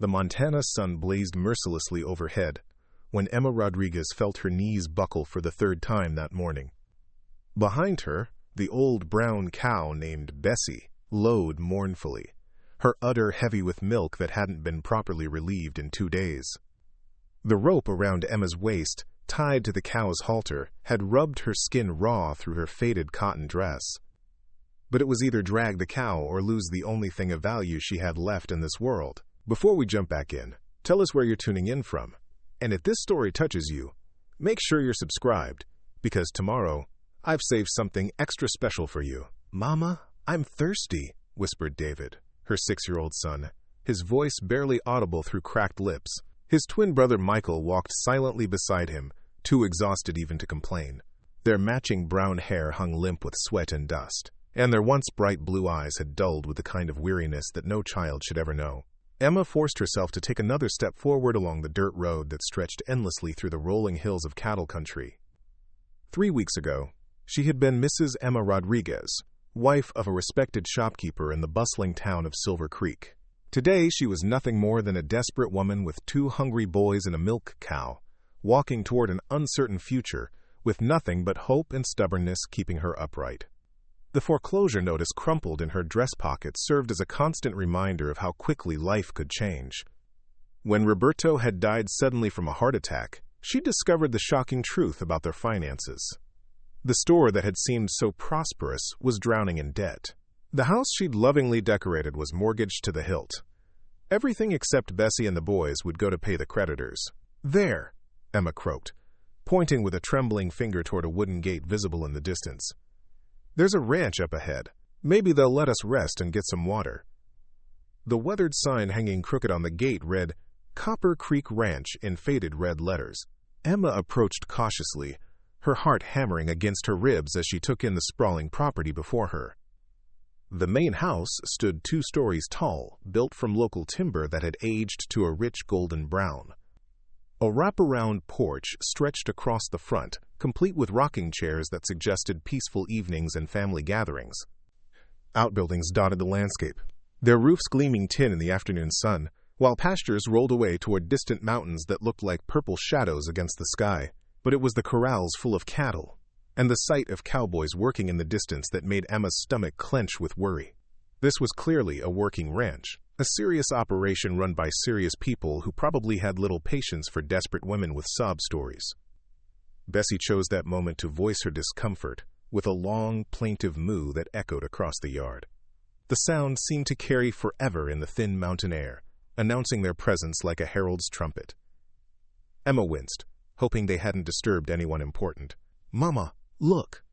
The Montana sun blazed mercilessly overhead when Emma Rodriguez felt her knees buckle for the third time that morning. Behind her, the old brown cow named Bessie lowed mournfully, her udder heavy with milk that hadn't been properly relieved in 2 days. The rope around Emma's waist, tied to the cow's halter, had rubbed her skin raw through her faded cotton dress. But it was either drag the cow or lose the only thing of value she had left in this world. Before we jump back in, tell us where you're tuning in from. And if this story touches you, make sure you're subscribed, because tomorrow I've saved something extra special for you. "Mama, I'm thirsty," whispered David, her 6-year-old son, his voice barely audible through cracked lips. His twin brother Michael walked silently beside him, too exhausted even to complain. Their matching brown hair hung limp with sweat and dust, and their once bright blue eyes had dulled with the kind of weariness that no child should ever know. Emma forced herself to take another step forward along the dirt road that stretched endlessly through the rolling hills of cattle country. 3 weeks ago, she had been Mrs. Emma Rodriguez, wife of a respected shopkeeper in the bustling town of Silver Creek. Today, she was nothing more than a desperate woman with 2 hungry boys and a milk cow, walking toward an uncertain future with nothing but hope and stubbornness keeping her upright. The foreclosure notice crumpled in her dress pocket served as a constant reminder of how quickly life could change. When Roberto had died suddenly from a heart attack, she discovered the shocking truth about their finances. The store that had seemed so prosperous was drowning in debt. The house she'd lovingly decorated was mortgaged to the hilt. Everything except Bessie and the boys would go to pay the creditors. "There," Emma croaked, pointing with a trembling finger toward a wooden gate visible in the distance. "There's a ranch up ahead. Maybe they'll let us rest and get some water." The weathered sign hanging crooked on the gate read, "Copper Creek Ranch" in faded red letters. Emma approached cautiously, her heart hammering against her ribs as she took in the sprawling property before her. The main house stood 2 stories tall, built from local timber that had aged to a rich golden brown. A wraparound porch stretched across the front, complete with rocking chairs that suggested peaceful evenings and family gatherings. Outbuildings dotted the landscape, their roofs gleaming tin in the afternoon sun, while pastures rolled away toward distant mountains that looked like purple shadows against the sky. But it was the corrals full of cattle, and the sight of cowboys working in the distance that made Emma's stomach clench with worry. This was clearly a working ranch, a serious operation run by serious people who probably had little patience for desperate women with sob stories. Bessie chose that moment to voice her discomfort with a long, plaintive moo that echoed across the yard. The sound seemed to carry forever in the thin mountain air, announcing their presence like a herald's trumpet. Emma winced, hoping they hadn't disturbed anyone important. "Mama, look,"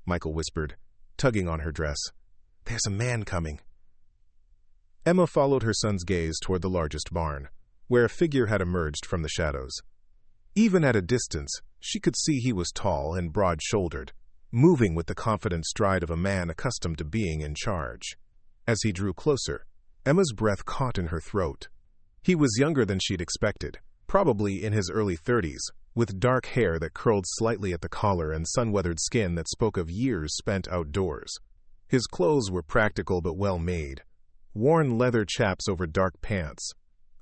Michael whispered, tugging on her dress. "There's a man coming." Emma followed her son's gaze toward the largest barn, where a figure had emerged from the shadows. Even at a distance, she could see he was tall and broad-shouldered, moving with the confident stride of a man accustomed to being in charge. As he drew closer, Emma's breath caught in her throat. He was younger than she'd expected, probably in his early 30s, with dark hair that curled slightly at the collar and sun-weathered skin that spoke of years spent outdoors. His clothes were practical but well-made, worn leather chaps over dark pants,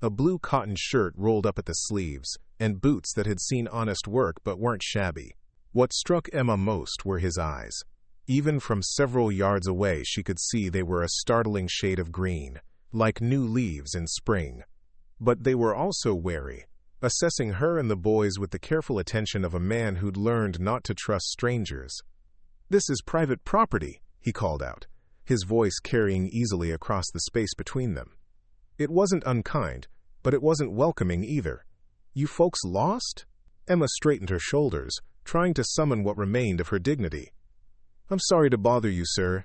a blue cotton shirt rolled up at the sleeves, and boots that had seen honest work but weren't shabby. What struck Emma most were his eyes. Even from several yards away, she could see they were a startling shade of green, like new leaves in spring. But they were also wary, assessing her and the boys with the careful attention of a man who'd learned not to trust strangers. "This is private property," he called out, his voice carrying easily across the space between them. It wasn't unkind, but it wasn't welcoming either. "You folks lost?" Emma straightened her shoulders, trying to summon what remained of her dignity. "I'm sorry to bother you, sir.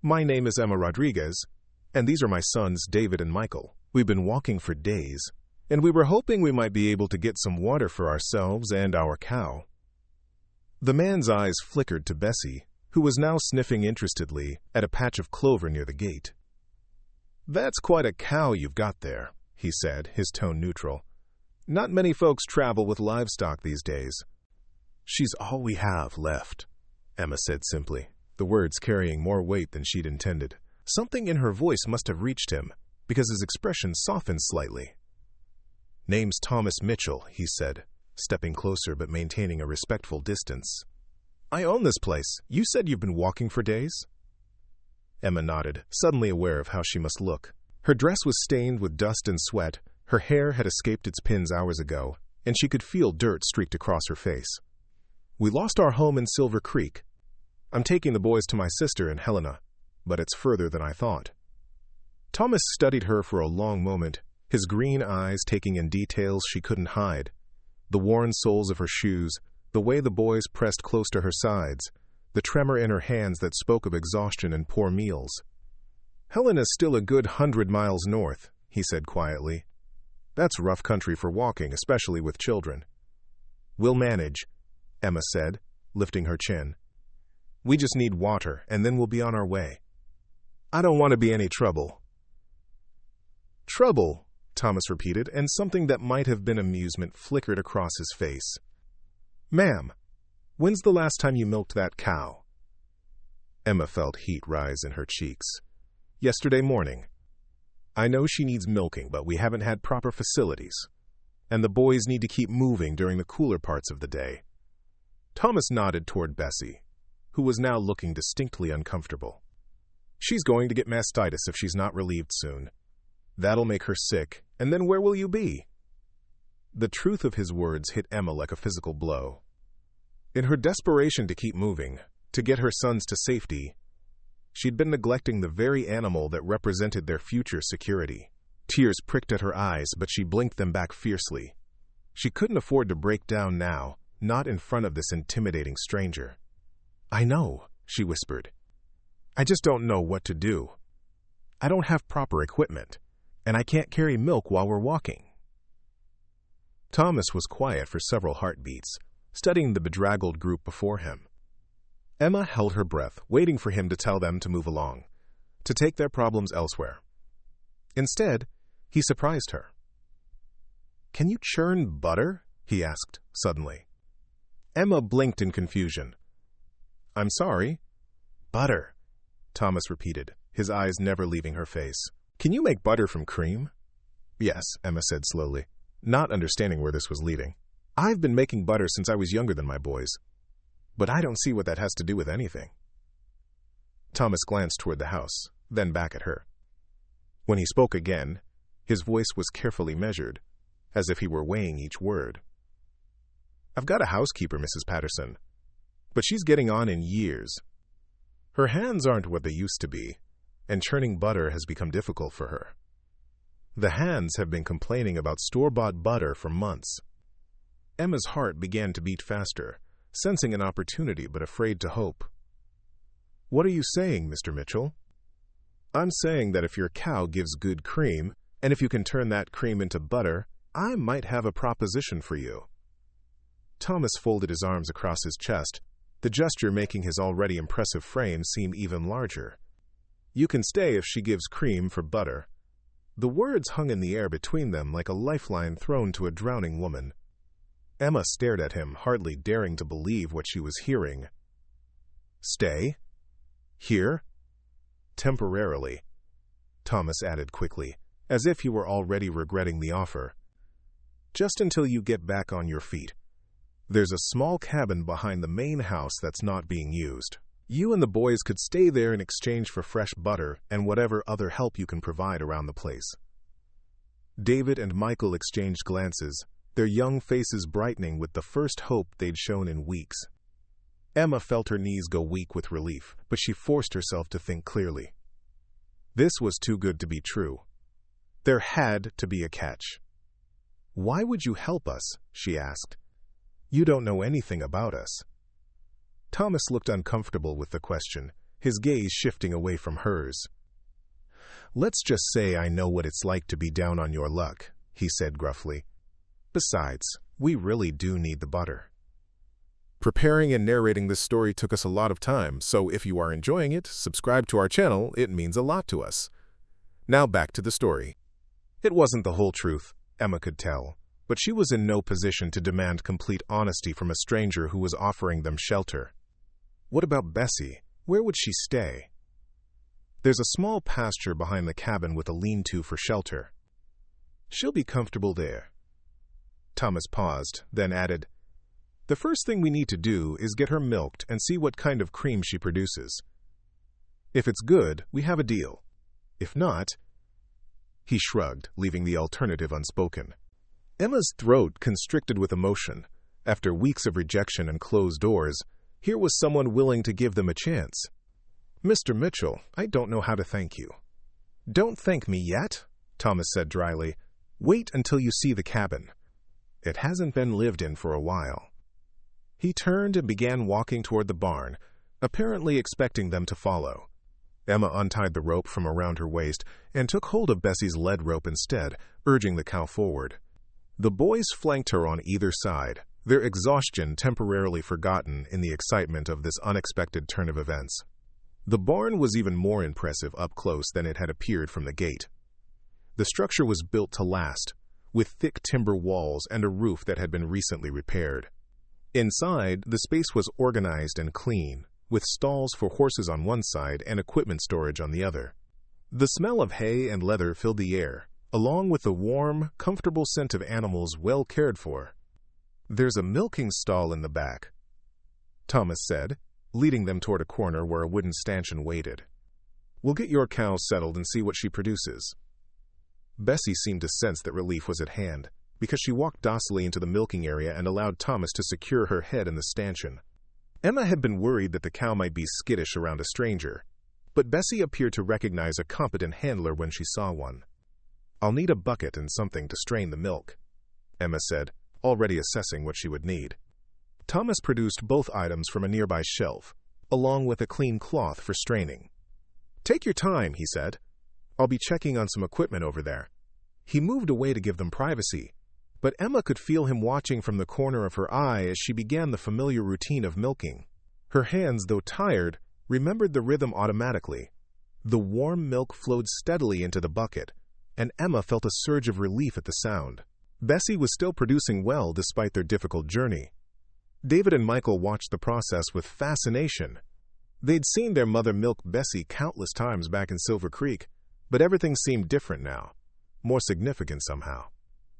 My name is Emma Rodriguez, and these are my sons, David and Michael. We've been walking for days, and we were hoping we might be able to get some water for ourselves and our cow." The man's eyes flickered to Bessie, who was now sniffing interestedly at a patch of clover near the gate. "That's quite a cow you've got there," he said, his tone neutral. "Not many folks travel with livestock these days." "She's all we have left," Emma said simply, the words carrying more weight than she'd intended. Something in her voice must have reached him, because his expression softened slightly, "Name's Thomas Mitchell," he said, stepping closer but maintaining a respectful distance. "I own this place. You said you've been walking for days?" Emma nodded, suddenly aware of how she must look. Her dress was stained with dust and sweat, her hair had escaped its pins hours ago, and she could feel dirt streaked across her face. "We lost our home in Silver Creek. I'm taking the boys to my sister in Helena, but it's further than I thought." Thomas studied her for a long moment, his green eyes taking in details she couldn't hide. The worn soles of her shoes, the way the boys pressed close to her sides, the tremor in her hands that spoke of exhaustion and poor meals. "Helena's still a good 100 miles north," he said quietly. "That's rough country for walking, especially with children." "We'll manage," Emma said, lifting her chin. "We just need water, and then we'll be on our way." "I don't want to be any trouble." "Trouble," Thomas repeated, and something that might have been amusement flickered across his face. "Ma'am, when's the last time you milked that cow?" Emma felt heat rise in her cheeks. "Yesterday morning. I know she needs milking, but we haven't had proper facilities, and the boys need to keep moving during the cooler parts of the day." Thomas nodded toward Bessie, who was now looking distinctly uncomfortable. "She's going to get mastitis if she's not relieved soon. That'll make her sick, and then where will you be?" The truth of his words hit Emma like a physical blow. In her desperation to keep moving, to get her sons to safety, she'd been neglecting the very animal that represented their future security. Tears pricked at her eyes, but she blinked them back fiercely. She couldn't afford to break down now, not in front of this intimidating stranger. "I know," she whispered. "I just don't know what to do. I don't have proper equipment, and I can't carry milk while we're walking." Thomas was quiet for several heartbeats, studying the bedraggled group before him. Emma held her breath, waiting for him to tell them to move along, to take their problems elsewhere. Instead, he surprised her. "Can you churn butter?" he asked, suddenly. Emma blinked in confusion. "I'm sorry." "Butter," Thomas repeated, his eyes never leaving her face. "Can you make butter from cream?" "Yes," Emma said slowly, not understanding where this was leading. "I've been making butter since I was younger than my boys, but I don't see what that has to do with anything." Thomas glanced toward the house, then back at her. When he spoke again, his voice was carefully measured, as if he were weighing each word. "I've got a housekeeper, Mrs. Patterson, but she's getting on in years. Her hands aren't what they used to be, and churning butter has become difficult for her. The hands have been complaining about store-bought butter for months." Emma's heart began to beat faster, sensing an opportunity but afraid to hope. "What are you saying, Mr. Mitchell?" "I'm saying that if your cow gives good cream, and if you can turn that cream into butter, I might have a proposition for you." Thomas folded his arms across his chest, the gesture making his already impressive frame seem even larger. "You can stay if she gives cream for butter." The words hung in the air between them like a lifeline thrown to a drowning woman. Emma stared at him, hardly daring to believe what she was hearing. "Stay? Here?" "Temporarily," Thomas added quickly, as if he were already regretting the offer. "Just until you get back on your feet. There's a small cabin behind the main house that's not being used. You and the boys could stay there in exchange for fresh butter and whatever other help you can provide around the place." David and Michael exchanged glances, their young faces brightening with the first hope they'd shown in weeks. Emma felt her knees go weak with relief, but she forced herself to think clearly. This was too good to be true. There had to be a catch. "Why would you help us?" she asked. "You don't know anything about us." Thomas looked uncomfortable with the question, his gaze shifting away from hers. "Let's just say I know what it's like to be down on your luck," he said gruffly. "Besides, we really do need the butter." Preparing and narrating this story took us a lot of time, so if you are enjoying it, subscribe to our channel, it means a lot to us. Now back to the story. It wasn't the whole truth, Emma could tell, but she was in no position to demand complete honesty from a stranger who was offering them shelter. What about Bessie? Where would she stay? "There's a small pasture behind the cabin with a lean-to for shelter. She'll be comfortable there. Thomas paused, then added, "The first thing we need to do is get her milked and see what kind of cream she produces. If it's good, we have a deal. If not—" He shrugged, leaving the alternative unspoken. Emma's throat constricted with emotion. After weeks of rejection and closed doors, here was someone willing to give them a chance. "Mr. Mitchell, I don't know how to thank you." "Don't thank me yet," Thomas said dryly. "Wait until you see the cabin. It hasn't been lived in for a while." He turned and began walking toward the barn, apparently expecting them to follow. Emma untied the rope from around her waist and took hold of Bessie's lead rope instead, urging the cow forward. The boys flanked her on either side, their exhaustion temporarily forgotten in the excitement of this unexpected turn of events. The barn was even more impressive up close than it had appeared from the gate. The structure was built to last, with thick timber walls and a roof that had been recently repaired. Inside, the space was organized and clean, with stalls for horses on one side and equipment storage on the other. The smell of hay and leather filled the air, along with the warm, comfortable scent of animals well cared for. "There's a milking stall in the back," Thomas said, leading them toward a corner where a wooden stanchion waited. "We'll get your cow settled and see what she produces." Bessie seemed to sense that relief was at hand, because she walked docilely into the milking area and allowed Thomas to secure her head in the stanchion. Emma had been worried that the cow might be skittish around a stranger, but Bessie appeared to recognize a competent handler when she saw one. "I'll need a bucket and something to strain the milk," Emma said, already assessing what she would need. Thomas produced both items from a nearby shelf, along with a clean cloth for straining. "Take your time," he said. "I'll be checking on some equipment over there." He moved away to give them privacy, but Emma could feel him watching from the corner of her eye as she began the familiar routine of milking. Her hands, though tired, remembered the rhythm automatically. The warm milk flowed steadily into the bucket, and Emma felt a surge of relief at the sound. Bessie was still producing well despite their difficult journey. David and Michael watched the process with fascination. They'd seen their mother milk Bessie countless times back in Silver Creek, but everything seemed different now, more significant somehow.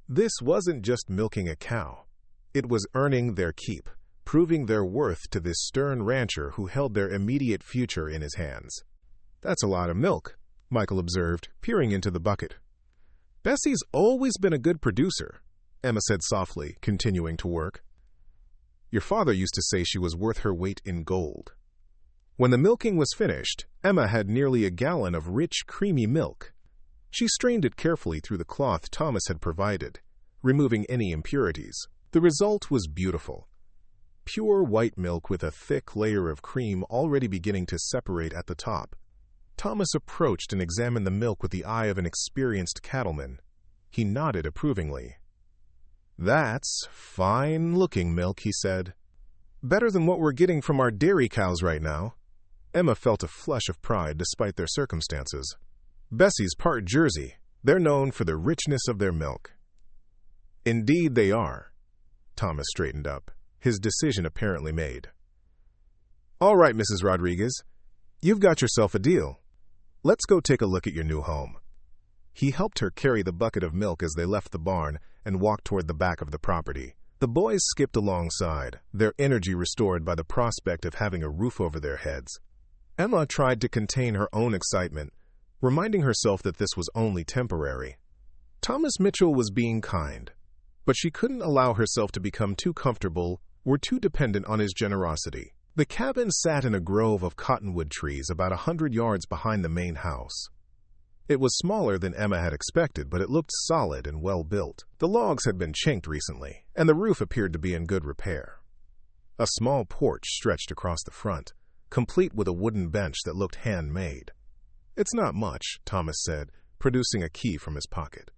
This wasn't just milking a cow. It was earning their keep, proving their worth to this stern rancher who held their immediate future in his hands. "That's a lot of milk," Michael observed, peering into the bucket. "Bessie's always been a good producer," Emma said softly, continuing to work. "Your father used to say she was worth her weight in gold." When the milking was finished, Emma had nearly a gallon of rich, creamy milk. She strained it carefully through the cloth Thomas had provided, removing any impurities. The result was beautiful. Pure white milk with a thick layer of cream already beginning to separate at the top. Thomas approached and examined the milk with the eye of an experienced cattleman. He nodded approvingly. "That's fine-looking milk," he said. "Better than what we're getting from our dairy cows right now." Emma felt a flush of pride despite their circumstances. "Bessie's part Jersey. They're known for the richness of their milk." "Indeed they are." Thomas straightened up, his decision apparently made. "All right, Mrs. Rodriguez, you've got yourself a deal. Let's go take a look at your new home." He helped her carry the bucket of milk as they left the barn and walked toward the back of the property. The boys skipped alongside, their energy restored by the prospect of having a roof over their heads. Emma tried to contain her own excitement, reminding herself that this was only temporary. Thomas Mitchell was being kind, but she couldn't allow herself to become too comfortable or too dependent on his generosity. The cabin sat in a grove of cottonwood trees about 100 yards behind the main house. It was smaller than Emma had expected, but it looked solid and well built. The logs had been chinked recently, and the roof appeared to be in good repair. A small porch stretched across the front, complete with a wooden bench that looked handmade. "It's not much," Thomas said, producing a key from his pocket.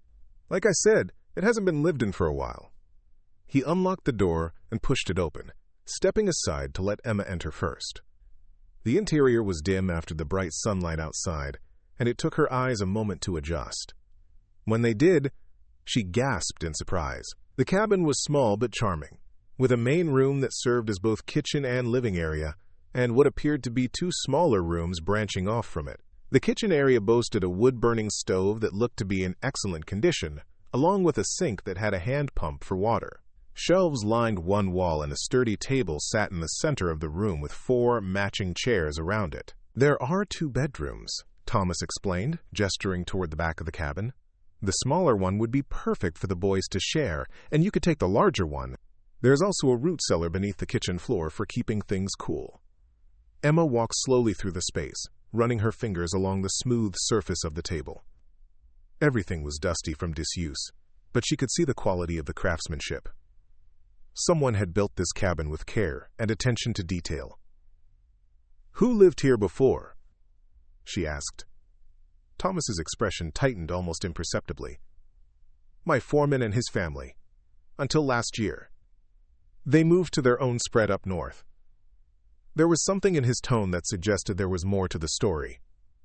"Like I said, it hasn't been lived in for a while." He unlocked the door and pushed it open, stepping aside to let Emma enter first. The interior was dim after the bright sunlight outside, and it took her eyes a moment to adjust. When they did, she gasped in surprise. The cabin was small but charming, with a main room that served as both kitchen and living area, and what appeared to be two smaller rooms branching off from it. The kitchen area boasted a wood-burning stove that looked to be in excellent condition, along with a sink that had a hand pump for water. Shelves lined one wall and a sturdy table sat in the center of the room with 4 matching chairs around it. "There are 2 bedrooms," Thomas explained, gesturing toward the back of the cabin. "The smaller one would be perfect for the boys to share, and you could take the larger one. There's also a root cellar beneath the kitchen floor for keeping things cool." Emma walked slowly through the space, running her fingers along the smooth surface of the table. Everything was dusty from disuse, but she could see the quality of the craftsmanship. Someone had built this cabin with care and attention to detail. "Who lived here before?" she asked. Thomas's expression tightened almost imperceptibly. "My foreman and his family. Until last year. They moved to their own spread up north." There was something in his tone that suggested there was more to the story,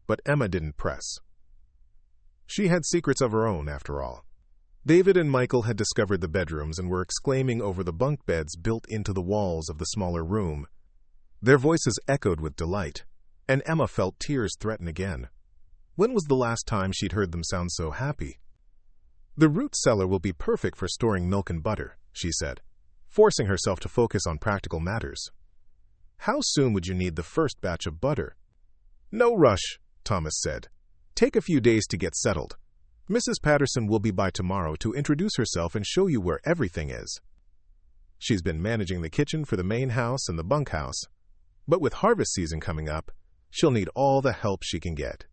but Emma didn't press. She had secrets of her own, after all. David and Michael had discovered the bedrooms and were exclaiming over the bunk beds built into the walls of the smaller room. Their voices echoed with delight, and Emma felt tears threaten again. When was the last time she'd heard them sound so happy? "The root cellar will be perfect for storing milk and butter," she said, forcing herself to focus on practical matters. "How soon would you need the first batch of butter?" "No rush," Thomas said. "Take a few days to get settled. Mrs. Patterson will be by tomorrow to introduce herself and show you where everything is. She's been managing the kitchen for the main house and the bunkhouse, but with harvest season coming up, she'll need all the help she can get."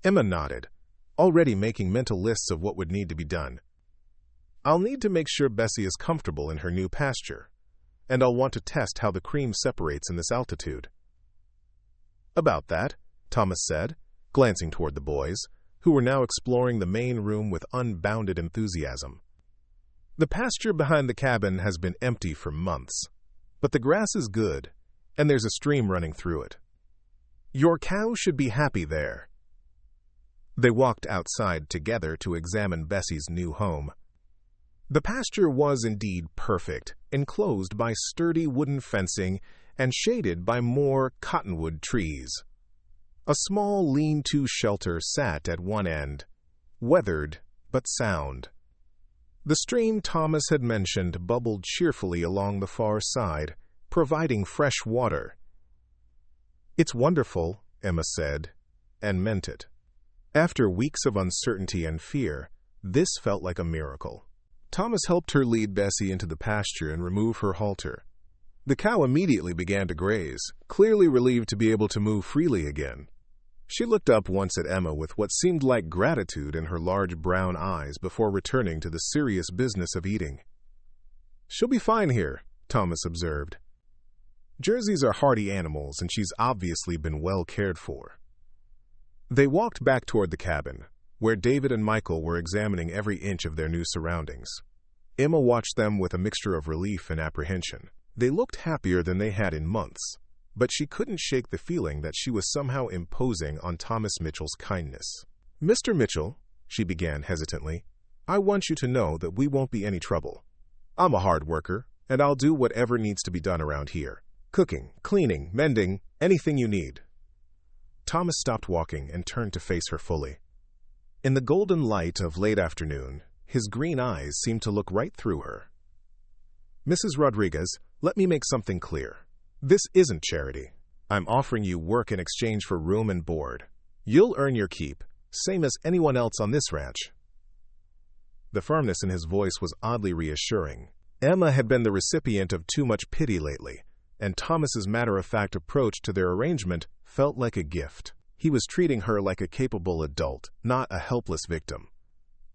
Emma nodded, already making mental lists of what would need to be done. "I'll need to make sure Bessie is comfortable in her new pasture, and I'll want to test how the cream separates in this altitude." "About that," Thomas said, glancing toward the boys, who were now exploring the main room with unbounded enthusiasm. "The pasture behind the cabin has been empty for months, but the grass is good, and there's a stream running through it. Your cow should be happy there." They walked outside together to examine Bessie's new home. The pasture was indeed perfect, enclosed by sturdy wooden fencing and shaded by more cottonwood trees. A small lean-to shelter sat at one end, weathered but sound. The stream Thomas had mentioned bubbled cheerfully along the far side, providing fresh water. "It's wonderful," Emma said, and meant it. After weeks of uncertainty and fear, this felt like a miracle. Thomas helped her lead Bessie into the pasture and remove her halter. The cow immediately began to graze, clearly relieved to be able to move freely again. She looked up once at Emma with what seemed like gratitude in her large brown eyes before returning to the serious business of eating. "She'll be fine here," Thomas observed. "Jerseys are hardy animals, and she's obviously been well cared for." They walked back toward the cabin, where David and Michael were examining every inch of their new surroundings. Emma watched them with a mixture of relief and apprehension. They looked happier than they had in months, but she couldn't shake the feeling that she was somehow imposing on Thomas Mitchell's kindness. "Mr. Mitchell," she began hesitantly, "I want you to know that we won't be any trouble. I'm a hard worker, and I'll do whatever needs to be done around here. Cooking, cleaning, mending, anything you need." Thomas stopped walking and turned to face her fully. In the golden light of late afternoon, his green eyes seemed to look right through her. "Mrs. Rodriguez, let me make something clear. This isn't charity. I'm offering you work in exchange for room and board. You'll earn your keep, same as anyone else on this ranch." The firmness in his voice was oddly reassuring. Emma had been the recipient of too much pity lately, and Thomas's matter-of-fact approach to their arrangement felt like a gift. He was treating her like a capable adult, not a helpless victim.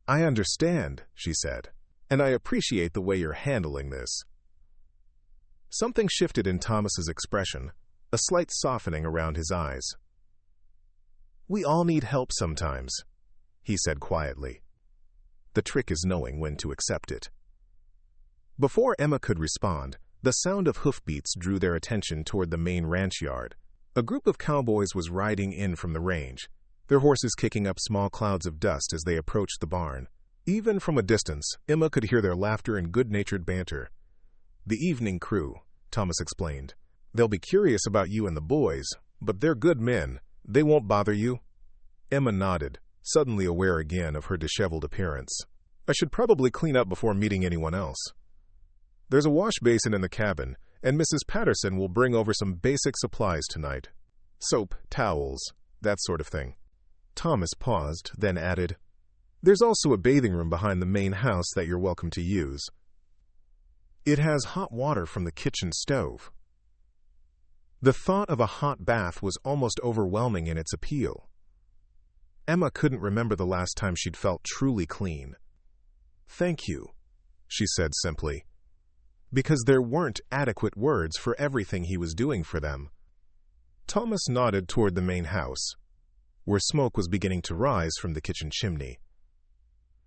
"I understand," she said, "and I appreciate the way you're handling this." Something shifted in Thomas's expression, a slight softening around his eyes. "We all need help sometimes," he said quietly. "The trick is knowing when to accept it." Before Emma could respond, the sound of hoofbeats drew their attention toward the main ranch yard. A group of cowboys was riding in from the range, their horses kicking up small clouds of dust as they approached the barn. Even from a distance, Emma could hear their laughter and good-natured banter. "The evening crew," Thomas explained. "They'll be curious about you and the boys, but they're good men. They won't bother you." Emma nodded, suddenly aware again of her disheveled appearance. I should probably clean up before meeting anyone else. There's a wash basin in the cabin, and Mrs. Patterson will bring over some basic supplies tonight. Soap, towels, that sort of thing. Thomas paused, then added, There's also a bathing room behind the main house that you're welcome to use. It has hot water from the kitchen stove. The thought of a hot bath was almost overwhelming in its appeal. Emma couldn't remember the last time she'd felt truly clean. Thank you, she said simply, because there weren't adequate words for everything he was doing for them. Thomas nodded toward the main house, where smoke was beginning to rise from the kitchen chimney.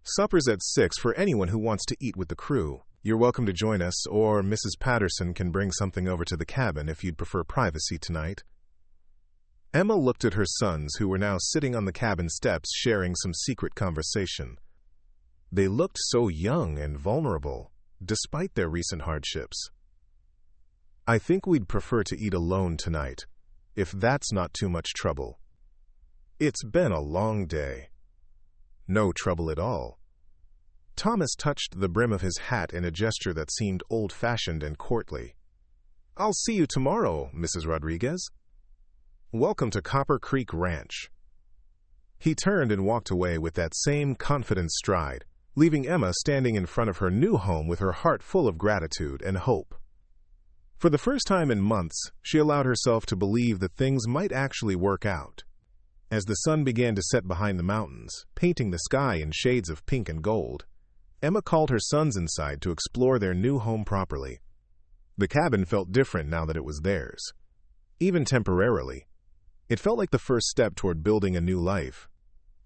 Supper's at 6 for anyone who wants to eat with the crew. You're welcome to join us, or Mrs. Patterson can bring something over to the cabin if you'd prefer privacy tonight. Emma looked at her sons, who were now sitting on the cabin steps sharing some secret conversation. They looked so young and vulnerable, despite their recent hardships. I think we'd prefer to eat alone tonight, if that's not too much trouble. It's been a long day. No trouble at all. Thomas touched the brim of his hat in a gesture that seemed old-fashioned and courtly. I'll see you tomorrow, Mrs. Rodriguez. Welcome to Copper Creek Ranch. He turned and walked away with that same confident stride, leaving Emma standing in front of her new home with her heart full of gratitude and hope. For the first time in months, she allowed herself to believe that things might actually work out. As the sun began to set behind the mountains, painting the sky in shades of pink and gold, Emma called her sons inside to explore their new home properly. The cabin felt different now that it was theirs. Even temporarily, it felt like the first step toward building a new life.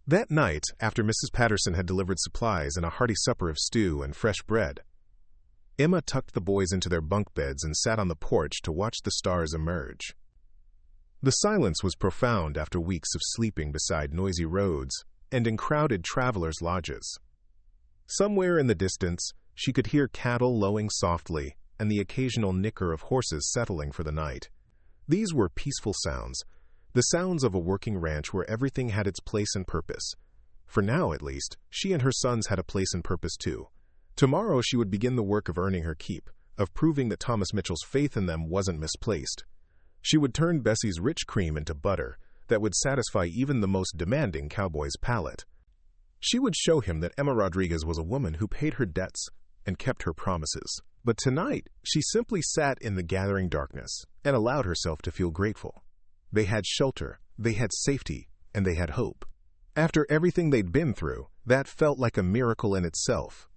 That night, after Mrs. Patterson had delivered supplies and a hearty supper of stew and fresh bread, Emma tucked the boys into their bunk beds and sat on the porch to watch the stars emerge. The silence was profound after weeks of sleeping beside noisy roads and in crowded travelers' lodges. Somewhere in the distance, she could hear cattle lowing softly and the occasional nicker of horses settling for the night. These were peaceful sounds, the sounds of a working ranch where everything had its place and purpose. For now, at least, she and her sons had a place and purpose too. Tomorrow she would begin the work of earning her keep, of proving that Thomas Mitchell's faith in them wasn't misplaced. She would turn Bessie's rich cream into butter that would satisfy even the most demanding cowboy's palate. She would show him that Emma Rodriguez was a woman who paid her debts and kept her promises. But tonight, she simply sat in the gathering darkness and allowed herself to feel grateful. They had shelter, they had safety, and they had hope. After everything they'd been through, that felt like a miracle in itself.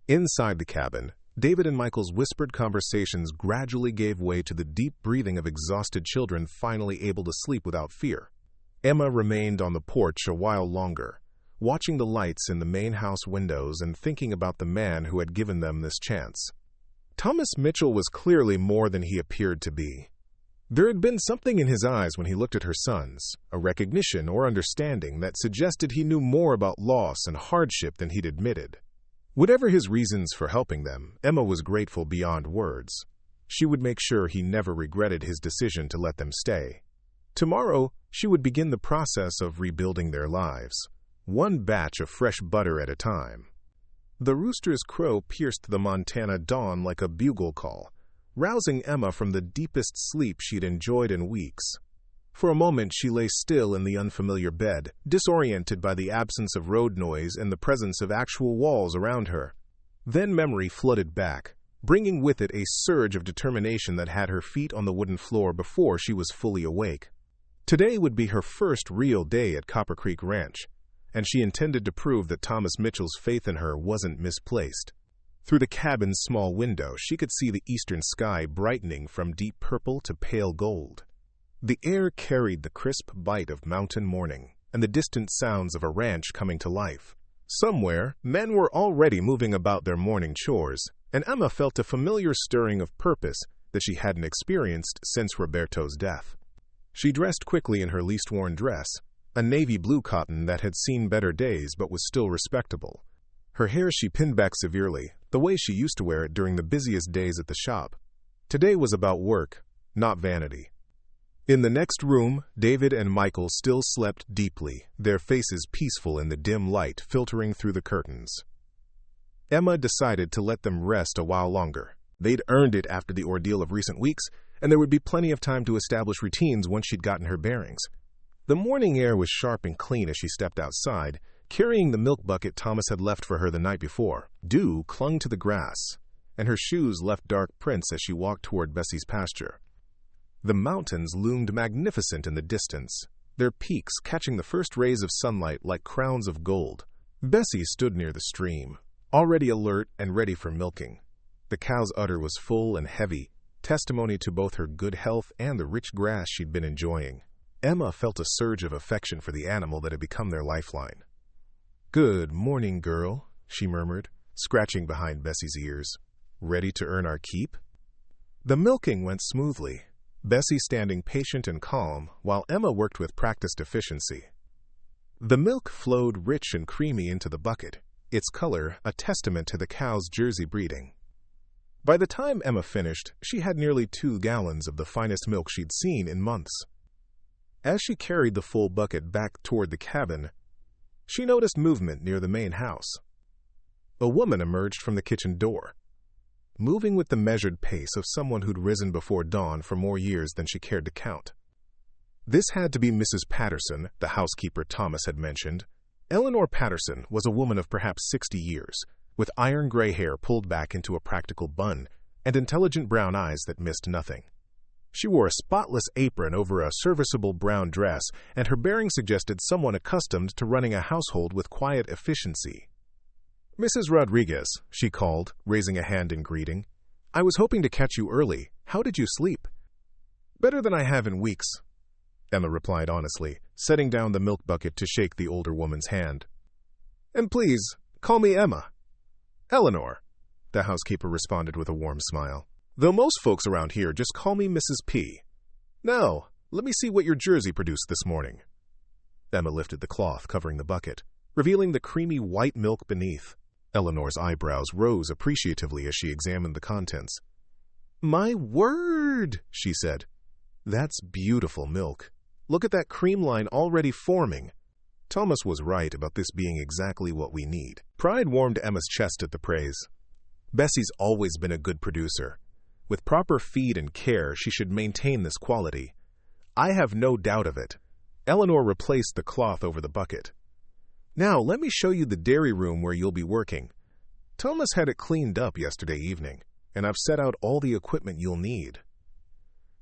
Inside the cabin, David and Michael's whispered conversations gradually gave way to the deep breathing of exhausted children finally able to sleep without fear. Emma remained on the porch a while longer, watching the lights in the main house windows and thinking about the man who had given them this chance. Thomas Mitchell was clearly more than he appeared to be. There had been something in his eyes when he looked at her sons, a recognition or understanding that suggested he knew more about loss and hardship than he'd admitted. Whatever his reasons for helping them, Emma was grateful beyond words. She would make sure he never regretted his decision to let them stay. Tomorrow, she would begin the process of rebuilding their lives, one batch of fresh butter at a time. The rooster's crow pierced the Montana dawn like a bugle call, rousing Emma from the deepest sleep she'd enjoyed in weeks. For a moment she lay still in the unfamiliar bed, disoriented by the absence of road noise and the presence of actual walls around her. Then memory flooded back, bringing with it a surge of determination that had her feet on the wooden floor before she was fully awake. Today would be her first real day at Copper Creek Ranch, and she intended to prove that Thomas Mitchell's faith in her wasn't misplaced. Through the cabin's small window, she could see the eastern sky brightening from deep purple to pale gold. The air carried the crisp bite of mountain morning and the distant sounds of a ranch coming to life. Somewhere, men were already moving about their morning chores, and Emma felt a familiar stirring of purpose that she hadn't experienced since Roberto's death. She dressed quickly in her least-worn dress, a navy blue cotton that had seen better days but was still respectable. Her hair she pinned back severely, the way she used to wear it during the busiest days at the shop. Today was about work, not vanity. In the next room, David and Michael still slept deeply, their faces peaceful in the dim light filtering through the curtains. Emma decided to let them rest a while longer. They'd earned it after the ordeal of recent weeks, and there would be plenty of time to establish routines once she'd gotten her bearings. The morning air was sharp and clean as she stepped outside, carrying the milk bucket Thomas had left for her the night before. Dew clung to the grass, and her shoes left dark prints as she walked toward Bessie's pasture. The mountains loomed magnificent in the distance, their peaks catching the first rays of sunlight like crowns of gold. Bessie stood near the stream, already alert and ready for milking. The cow's udder was full and heavy, testimony to both her good health and the rich grass she'd been enjoying. Emma felt a surge of affection for the animal that had become their lifeline. "Good morning, girl," she murmured, scratching behind Bessie's ears. "Ready to earn our keep?" The milking went smoothly, Bessie standing patient and calm while Emma worked with practiced efficiency. The milk flowed rich and creamy into the bucket, its color a testament to the cow's Jersey breeding. By the time Emma finished, she had nearly 2 gallons of the finest milk she'd seen in months. As she carried the full bucket back toward the cabin, she noticed movement near the main house. A woman emerged from the kitchen door, moving with the measured pace of someone who'd risen before dawn for more years than she cared to count. This had to be Mrs. Patterson, the housekeeper Thomas had mentioned. Eleanor Patterson was a woman of perhaps 60 years, with iron gray hair pulled back into a practical bun and intelligent brown eyes that missed nothing. She wore a spotless apron over a serviceable brown dress, and her bearing suggested someone accustomed to running a household with quiet efficiency. "Mrs. Rodriguez," she called, raising a hand in greeting. "I was hoping to catch you early. How did you sleep?" "Better than I have in weeks," Emma replied honestly, setting down the milk bucket to shake the older woman's hand. "And please, call me Emma." "Eleanor," the housekeeper responded with a warm smile. "Though most folks around here just call me Mrs. P. Now, let me see what your Jersey produced this morning." Emma lifted the cloth covering the bucket, revealing the creamy white milk beneath. Eleanor's eyebrows rose appreciatively as she examined the contents. "My word," she said. "That's beautiful milk. Look at that cream line already forming." Thomas was right about this being exactly what we need. Pride warmed Emma's chest at the praise. Bessie's always been a good producer. With proper feed and care, she should maintain this quality. I have no doubt of it. Eleanor replaced the cloth over the bucket. "Now, let me show you the dairy room where you'll be working. Thomas had it cleaned up yesterday evening, and I've set out all the equipment you'll need."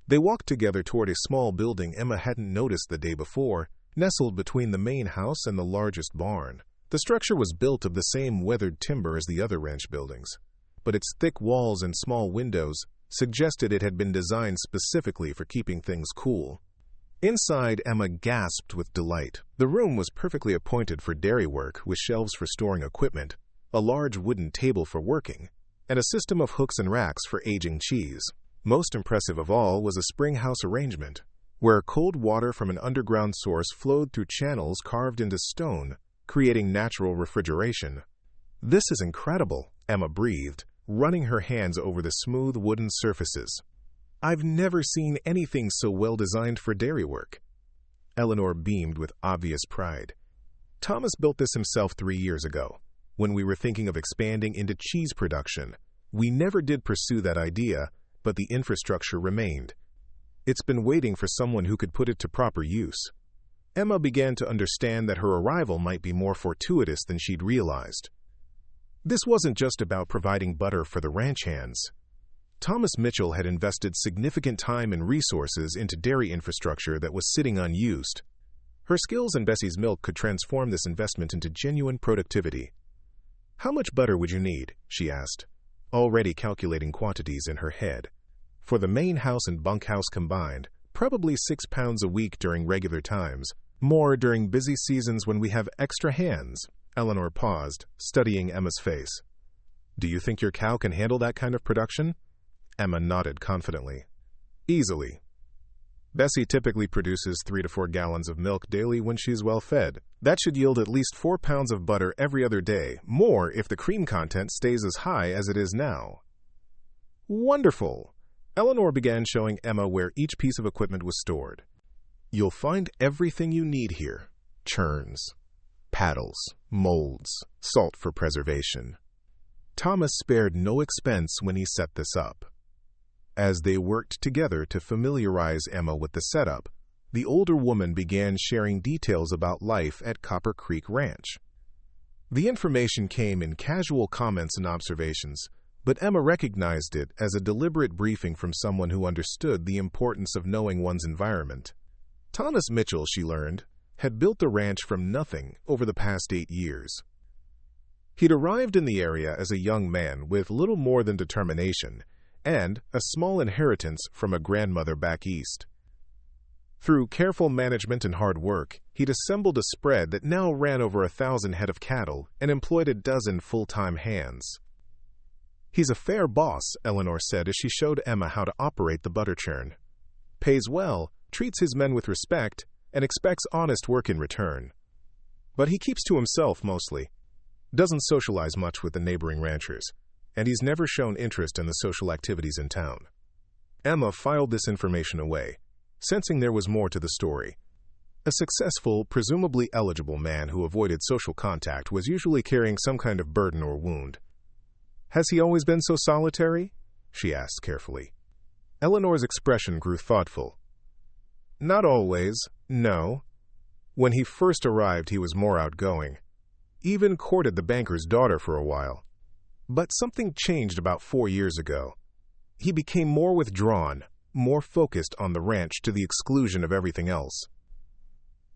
They walked together toward a small building Emma hadn't noticed the day before, nestled between the main house and the largest barn. The structure was built of the same weathered timber as the other ranch buildings, but its thick walls and small windows suggested it had been designed specifically for keeping things cool. Inside, Emma gasped with delight. The room was perfectly appointed for dairy work, with shelves for storing equipment, a large wooden table for working, and a system of hooks and racks for aging cheese. Most impressive of all was a spring house arrangement, where cold water from an underground source flowed through channels carved into stone, creating natural refrigeration. "This is incredible," Emma breathed, running her hands over the smooth wooden surfaces. "I've never seen anything so well designed for dairy work." Eleanor beamed with obvious pride. "Thomas built this himself 3 years ago, when we were thinking of expanding into cheese production. We never did pursue that idea, but the infrastructure remained. It's been waiting for someone who could put it to proper use." Emma began to understand that her arrival might be more fortuitous than she'd realized. This wasn't just about providing butter for the ranch hands. Thomas Mitchell had invested significant time and resources into dairy infrastructure that was sitting unused. Her skills and Bessie's milk could transform this investment into genuine productivity. "How much butter would you need?" she asked, already calculating quantities in her head. "For the main house and bunkhouse combined, probably 6 pounds a week during regular times, more during busy seasons when we have extra hands." Eleanor paused, studying Emma's face. "Do you think your cow can handle that kind of production?" Emma nodded confidently. "Easily. Bessie typically produces 3 to 4 gallons of milk daily when she's well fed. That should yield at least 4 pounds of butter every other day, more if the cream content stays as high as it is now." "Wonderful!" Eleanor began showing Emma where each piece of equipment was stored. "You'll find everything you need here. Churns, paddles, molds, salt for preservation." Thomas spared no expense when he set this up. As they worked together to familiarize Emma with the setup, the older woman began sharing details about life at Copper Creek Ranch. The information came in casual comments and observations, but Emma recognized it as a deliberate briefing from someone who understood the importance of knowing one's environment. Thomas Mitchell, she learned, had built the ranch from nothing over the past 8 years. He'd arrived in the area as a young man with little more than determination and a small inheritance from a grandmother back east. Through careful management and hard work, he'd assembled a spread that now ran over 1,000 head of cattle and employed a dozen full-time hands. "He's a fair boss," Eleanor said as she showed Emma how to operate the butter churn. "Pays well, treats his men with respect, and expects honest work in return. But he keeps to himself mostly. Doesn't socialize much with the neighboring ranchers, and he's never shown interest in the social activities in town." Emma filed this information away, sensing there was more to the story. A successful, presumably eligible man who avoided social contact was usually carrying some kind of burden or wound. "Has he always been so solitary?" she asked carefully. Eleanor's expression grew thoughtful. "Not always, no. When he first arrived, he was more outgoing. Even courted the banker's daughter for a while. But something changed about 4 years ago. He became more withdrawn, more focused on the ranch to the exclusion of everything else."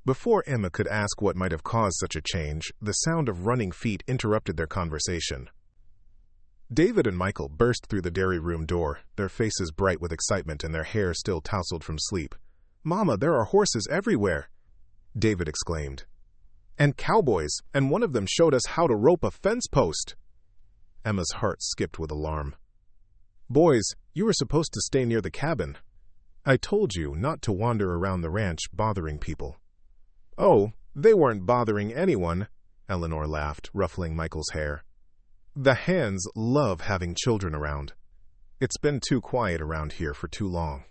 Before Emma could ask what might have caused such a change, the sound of running feet interrupted their conversation. David and Michael burst through the dairy room door, their faces bright with excitement and their hair still tousled from sleep. "Mama, there are horses everywhere!" David exclaimed. "And cowboys, and one of them showed us how to rope a fence post." Emma's heart skipped with alarm. "Boys, you were supposed to stay near the cabin. I told you not to wander around the ranch bothering people." "Oh, they weren't bothering anyone," Eleanor laughed, ruffling Michael's hair. "The hands love having children around. It's been too quiet around here for too long."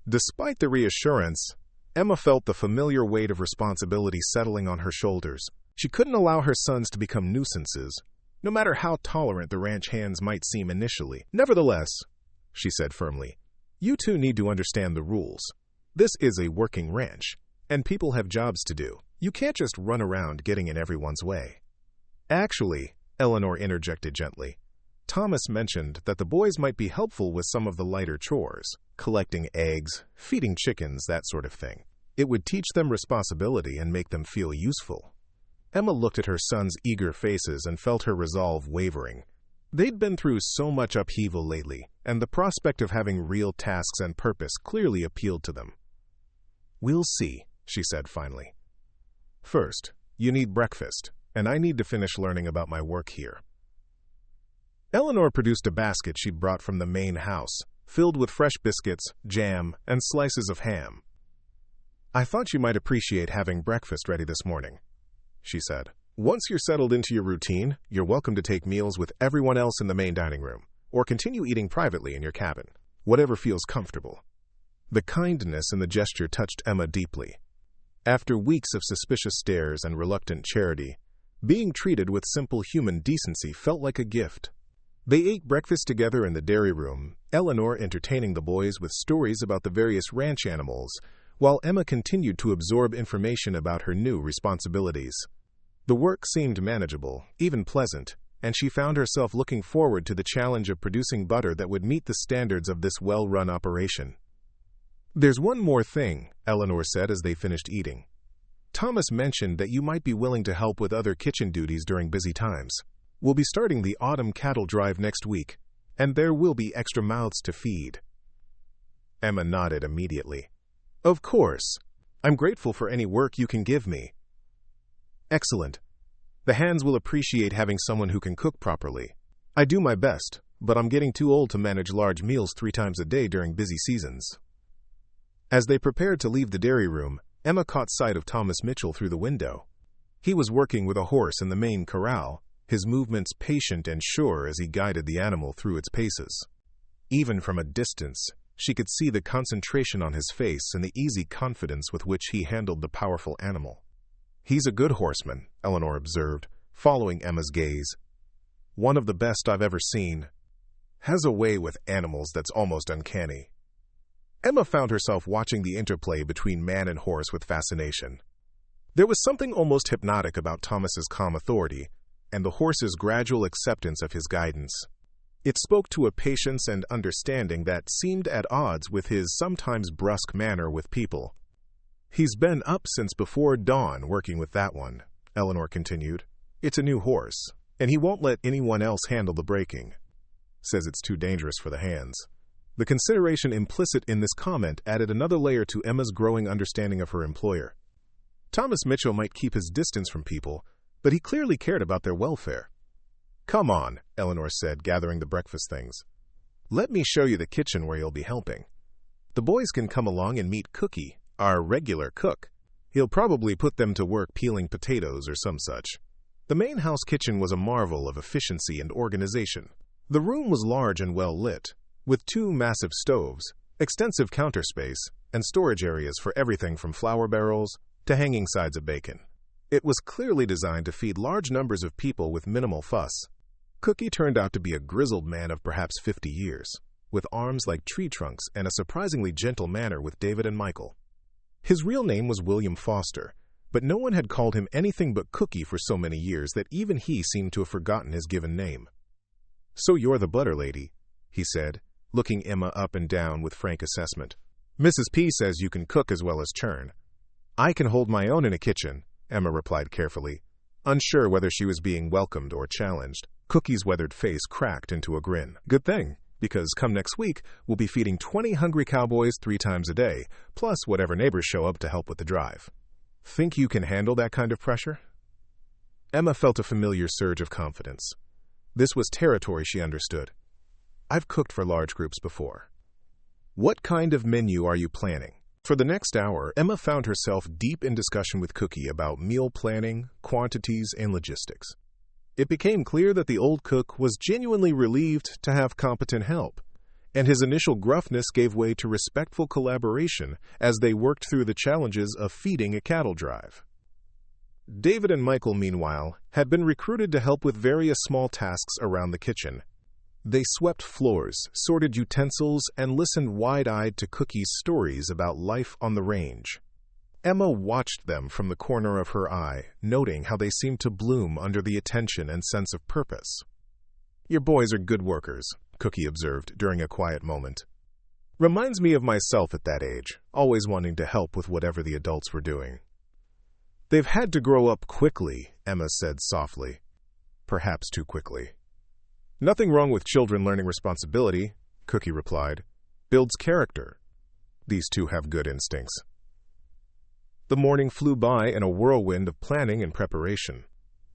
Despite the reassurance, Emma felt the familiar weight of responsibility settling on her shoulders. She couldn't allow her sons to become nuisances, no matter how tolerant the ranch hands might seem initially. "Nevertheless," she said firmly, "you two need to understand the rules. This is a working ranch, and people have jobs to do. You can't just run around getting in everyone's way." "Actually," Eleanor interjected gently, "Thomas mentioned that the boys might be helpful with some of the lighter chores, collecting eggs, feeding chickens, that sort of thing. It would teach them responsibility and make them feel useful." Emma looked at her sons' eager faces and felt her resolve wavering. They'd been through so much upheaval lately, and the prospect of having real tasks and purpose clearly appealed to them. "We'll see," she said finally. "First, you need breakfast, and I need to finish learning about my work here." Eleanor produced a basket she'd brought from the main house, filled with fresh biscuits, jam, and slices of ham. "I thought you might appreciate having breakfast ready this morning," she said. "Once you're settled into your routine, you're welcome to take meals with everyone else in the main dining room, or continue eating privately in your cabin, whatever feels comfortable." The kindness in the gesture touched Emma deeply. After weeks of suspicious stares and reluctant charity, being treated with simple human decency felt like a gift. They ate breakfast together in the dairy room, Eleanor entertaining the boys with stories about the various ranch animals, while Emma continued to absorb information about her new responsibilities. The work seemed manageable, even pleasant, and she found herself looking forward to the challenge of producing butter that would meet the standards of this well-run operation. "There's one more thing," Eleanor said as they finished eating. "Thomas mentioned that you might be willing to help with other kitchen duties during busy times. We'll be starting the autumn cattle drive next week, and there will be extra mouths to feed." Emma nodded immediately. "Of course. I'm grateful for any work you can give me." "Excellent. The hands will appreciate having someone who can cook properly. I do my best, but I'm getting too old to manage large meals 3 times a day during busy seasons." As they prepared to leave the dairy room, Emma caught sight of Thomas Mitchell through the window. He was working with a horse in the main corral, his movements patient and sure as he guided the animal through its paces. Even from a distance, she could see the concentration on his face and the easy confidence with which he handled the powerful animal. "He's a good horseman," Eleanor observed, following Emma's gaze. "One of the best I've ever seen. Has a way with animals that's almost uncanny." Emma found herself watching the interplay between man and horse with fascination. There was something almost hypnotic about Thomas's calm authority and the horse's gradual acceptance of his guidance. It spoke to a patience and understanding that seemed at odds with his sometimes brusque manner with people. "He's been up since before dawn working with that one," Eleanor continued. "It's a new horse, and he won't let anyone else handle the breaking. Says it's too dangerous for the hands." The consideration implicit in this comment added another layer to Emma's growing understanding of her employer. Thomas Mitchell might keep his distance from people, but he clearly cared about their welfare. "Come on," Eleanor said, gathering the breakfast things. "Let me show you the kitchen where you'll be helping. The boys can come along and meet Cookie, our regular cook. He'll probably put them to work peeling potatoes or some such." The main house kitchen was a marvel of efficiency and organization. The room was large and well lit, with 2 massive stoves, extensive counter space, and storage areas for everything from flour barrels to hanging sides of bacon. It was clearly designed to feed large numbers of people with minimal fuss. Cookie turned out to be a grizzled man of perhaps 50 years, with arms like tree trunks and a surprisingly gentle manner with David and Michael. His real name was William Foster, but no one had called him anything but Cookie for so many years that even he seemed to have forgotten his given name. "So you're the butter lady," he said, looking Emma up and down with frank assessment. "Mrs. P says you can cook as well as churn." "I can hold my own in a kitchen," Emma replied carefully, unsure whether she was being welcomed or challenged. Cookie's weathered face cracked into a grin. "Good thing, because come next week, we'll be feeding 20 hungry cowboys 3 times a day, plus whatever neighbors show up to help with the drive. Think you can handle that kind of pressure?" Emma felt a familiar surge of confidence. This was territory she understood. "I've cooked for large groups before." "What kind of menu are you planning?" For the next hour, Emma found herself deep in discussion with Cookie about meal planning, quantities, and logistics. It became clear that the old cook was genuinely relieved to have competent help, and his initial gruffness gave way to respectful collaboration as they worked through the challenges of feeding a cattle drive. David and Michael, meanwhile, had been recruited to help with various small tasks around the kitchen. They swept floors, sorted utensils, and listened wide-eyed to Cookie's stories about life on the range. Emma watched them from the corner of her eye, noting how they seemed to bloom under the attention and sense of purpose. "Your boys are good workers," Cookie observed during a quiet moment. "Reminds me of myself at that age, always wanting to help with whatever the adults were doing." "They've had to grow up quickly," Emma said softly. "Perhaps too quickly." "Nothing wrong with children learning responsibility," Cookie replied. "Builds character. These 2 have good instincts." The morning flew by in a whirlwind of planning and preparation.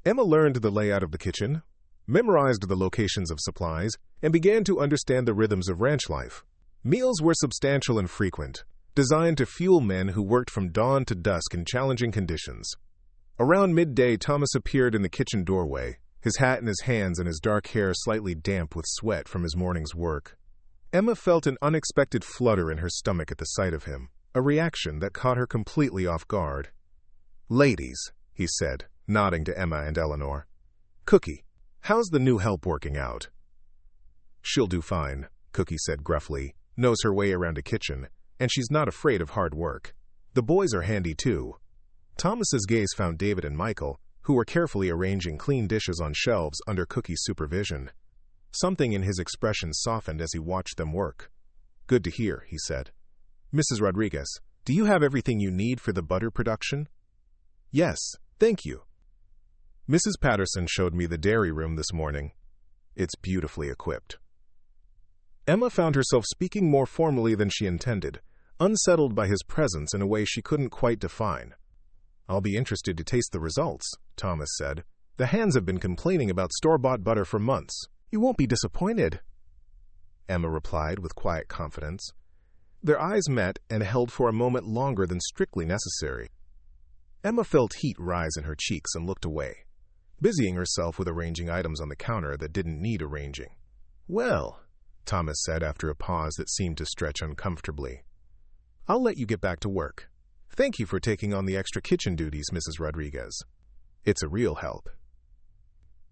Emma learned the layout of the kitchen, memorized the locations of supplies, and began to understand the rhythms of ranch life. Meals were substantial and frequent, designed to fuel men who worked from dawn to dusk in challenging conditions. Around midday, Thomas appeared in the kitchen doorway, his hat in his hands and his dark hair slightly damp with sweat from his morning's work. Emma felt an unexpected flutter in her stomach at the sight of him, a reaction that caught her completely off guard. "Ladies," he said, nodding to Emma and Eleanor. "Cookie, how's the new help working out?" "She'll do fine," Cookie said gruffly, knows her way around a kitchen, and she's not afraid of hard work. The boys are handy too. Thomas's gaze found David and Michael, who were carefully arranging clean dishes on shelves under Cookie's supervision. Something in his expression softened as he watched them work. "Good to hear," he said. "Mrs. Rodriguez, do you have everything you need for the butter production?" "Yes, thank you." "Mrs. Patterson showed me the dairy room this morning. It's beautifully equipped." Emma found herself speaking more formally than she intended, unsettled by his presence in a way she couldn't quite define. "I'll be interested to taste the results," Thomas said. "The hands have been complaining about store-bought butter for months." "You won't be disappointed," Emma replied with quiet confidence. Their eyes met and held for a moment longer than strictly necessary. Emma felt heat rise in her cheeks and looked away, busying herself with arranging items on the counter that didn't need arranging. "Well, Thomas said after a pause that seemed to stretch uncomfortably. "I'll let you get back to work. Thank you for taking on the extra kitchen duties, Mrs. Rodriguez. It's a real help."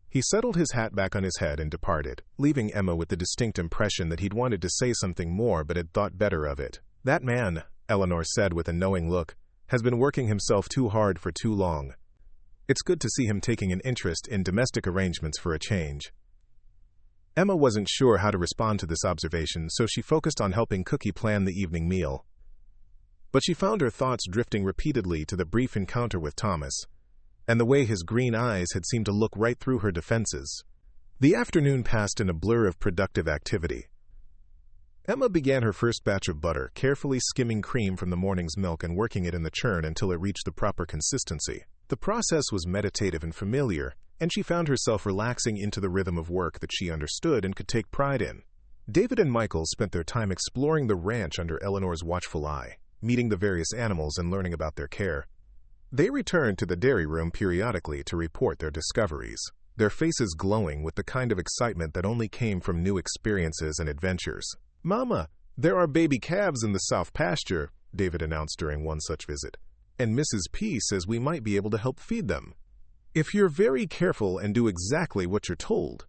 He settled his hat back on his head and departed, leaving Emma with the distinct impression that he'd wanted to say something more but had thought better of it. "That man," Eleanor said with a knowing look, "has been working himself too hard for too long. It's good to see him taking an interest in domestic arrangements for a change." Emma wasn't sure how to respond to this observation, so she focused on helping Cookie plan the evening meal. But she found her thoughts drifting repeatedly to the brief encounter with Thomas, and the way his green eyes had seemed to look right through her defenses. The afternoon passed in a blur of productive activity. Emma began her first batch of butter, carefully skimming cream from the morning's milk and working it in the churn until it reached the proper consistency. The process was meditative and familiar, and she found herself relaxing into the rhythm of work that she understood and could take pride in. David and Michael spent their time exploring the ranch under Eleanor's watchful eye, meeting the various animals and learning about their care. They returned to the dairy room periodically to report their discoveries, their faces glowing with the kind of excitement that only came from new experiences and adventures. "Mama, there are baby calves in the south pasture," David announced during one such visit, "and Mrs. P says we might be able to help feed them." "If you're very careful and do exactly what you're told,"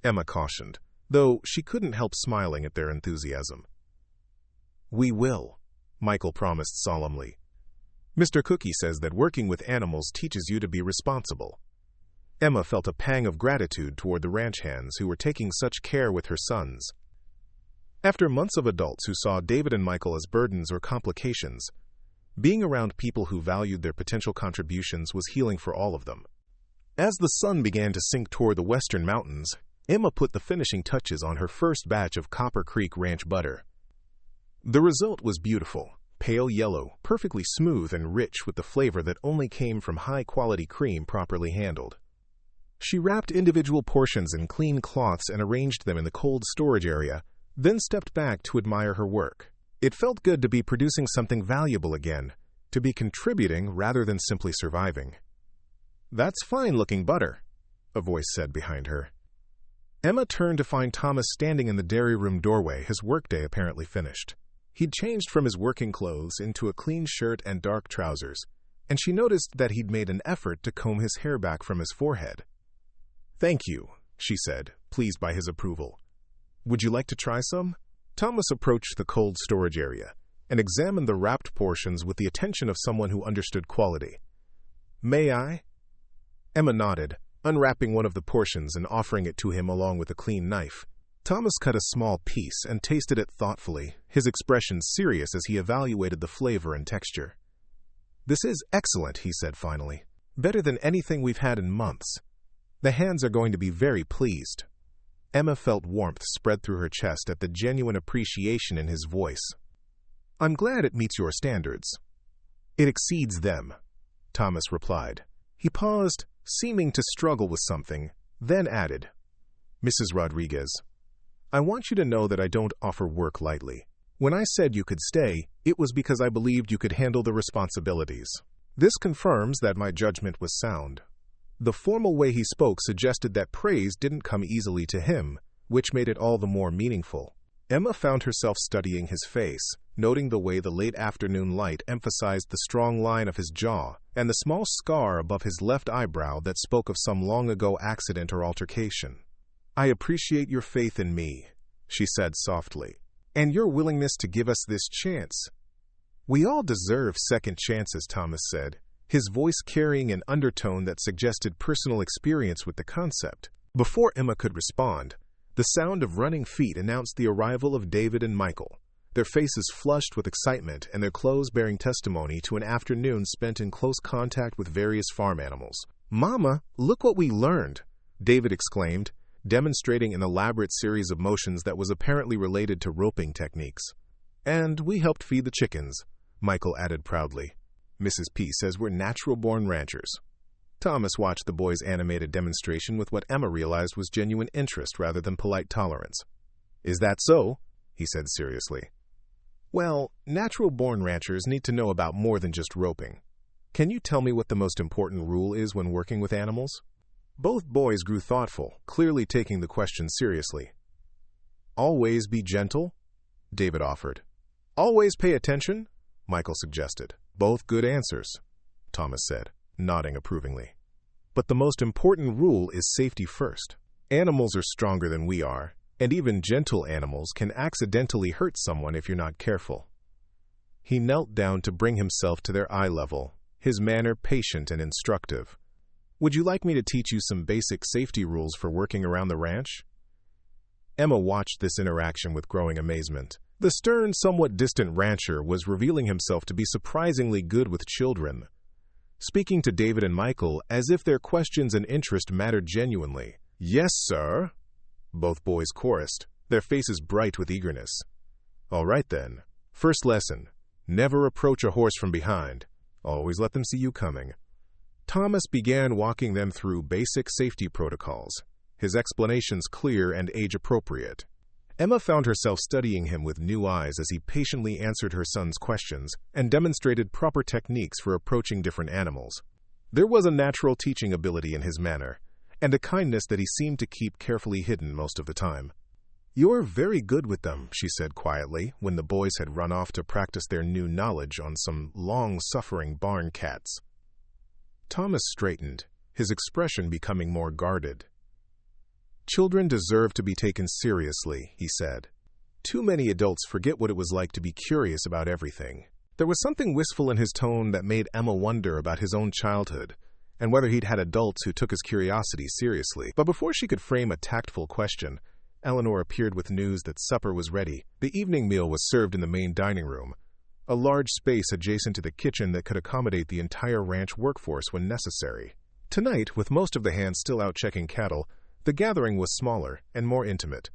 Emma cautioned, though she couldn't help smiling at their enthusiasm. "We will," Michael promised solemnly. "Mr. Cookie says that working with animals teaches you to be responsible." Emma felt a pang of gratitude toward the ranch hands who were taking such care with her sons. After months of adults who saw David and Michael as burdens or complications, being around people who valued their potential contributions was healing for all of them. As the sun began to sink toward the western mountains, Emma put the finishing touches on her first batch of Copper Creek Ranch butter. The result was beautiful. Pale yellow, perfectly smooth and rich with the flavor that only came from high-quality cream properly handled. She wrapped individual portions in clean cloths and arranged them in the cold storage area, then stepped back to admire her work. It felt good to be producing something valuable again, to be contributing rather than simply surviving. "That's fine-looking butter," a voice said behind her. Emma turned to find Thomas standing in the dairy room doorway, his workday apparently finished. He'd changed from his working clothes into a clean shirt and dark trousers, and she noticed that he'd made an effort to comb his hair back from his forehead. "Thank you," she said, pleased by his approval. "Would you like to try some?" Thomas approached the cold storage area and examined the wrapped portions with the attention of someone who understood quality. "May I?" Emma nodded, unwrapping one of the portions and offering it to him along with a clean knife. Thomas cut a small piece and tasted it thoughtfully, his expression serious as he evaluated the flavor and texture. "This is excellent," he said finally. "Better than anything we've had in months. The hands are going to be very pleased." Emma felt warmth spread through her chest at the genuine appreciation in his voice. "I'm glad it meets your standards." "It exceeds them," Thomas replied. He paused, seeming to struggle with something, then added, "Mrs. Rodriguez, I want you to know that I don't offer work lightly. When I said you could stay, it was because I believed you could handle the responsibilities. This confirms that my judgment was sound." The formal way he spoke suggested that praise didn't come easily to him, which made it all the more meaningful. Emma found herself studying his face, noting the way the late afternoon light emphasized the strong line of his jaw and the small scar above his left eyebrow that spoke of some long-ago accident or altercation. "I appreciate your faith in me," she said softly, "and your willingness to give us this chance." "We all deserve second chances," Thomas said, his voice carrying an undertone that suggested personal experience with the concept. Before Emma could respond, the sound of running feet announced the arrival of David and Michael, their faces flushed with excitement and their clothes bearing testimony to an afternoon spent in close contact with various farm animals. "Mama, look what we learned," David exclaimed, demonstrating an elaborate series of motions that was apparently related to roping techniques. "And we helped feed the chickens," Michael added proudly. "Mrs. P says we're natural-born ranchers." Thomas watched the boys' animated demonstration with what Emma realized was genuine interest rather than polite tolerance. "Is that so?" he said seriously. "Well, natural-born ranchers need to know about more than just roping. Can you tell me what the most important rule is when working with animals?" Both boys grew thoughtful, clearly taking the question seriously. Always be gentle, David offered. Always pay attention, Michael suggested. Both good answers, Thomas said, nodding approvingly. But the most important rule is safety first. Animals are stronger than we are, and even gentle animals can accidentally hurt someone if you're not careful. He knelt down to bring himself to their eye level, his manner patient and instructive. Would you like me to teach you some basic safety rules for working around the ranch? Emma watched this interaction with growing amazement. The stern, somewhat distant rancher was revealing himself to be surprisingly good with children, speaking to David and Michael as if their questions and interest mattered genuinely. Yes, sir, both boys chorused, their faces bright with eagerness. All right then. First lesson. Never approach a horse from behind. Always let them see you coming. Thomas began walking them through basic safety protocols, his explanations clear and age-appropriate. Emma found herself studying him with new eyes as he patiently answered her son's questions and demonstrated proper techniques for approaching different animals. There was a natural teaching ability in his manner, and a kindness that he seemed to keep carefully hidden most of the time. You're very good with them, she said quietly, when the boys had run off to practice their new knowledge on some long-suffering barn cats. Thomas straightened, his expression becoming more guarded. Children deserve to be taken seriously, he said. Too many adults forget what it was like to be curious about everything. There was something wistful in his tone that made Emma wonder about his own childhood, and whether he'd had adults who took his curiosity seriously. But before she could frame a tactful question, Eleanor appeared with news that supper was ready. The evening meal was served in the main dining room, a large space adjacent to the kitchen that could accommodate the entire ranch workforce when necessary. Tonight, with most of the hands still out checking cattle, the gathering was smaller and more intimate.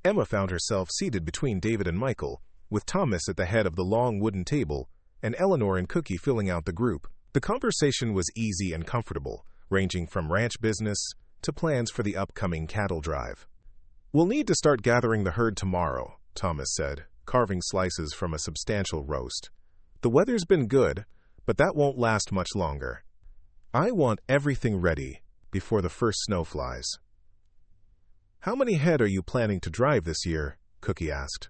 Emma found herself seated between David and Michael, with Thomas at the head of the long wooden table, and Eleanor and Cookie filling out the group. The conversation was easy and comfortable, ranging from ranch business to plans for the upcoming cattle drive. We'll need to start gathering the herd tomorrow, Thomas said, carving slices from a substantial roast. The weather's been good, but that won't last much longer. I want everything ready before the first snow flies. How many head are you planning to drive this year? Cookie asked.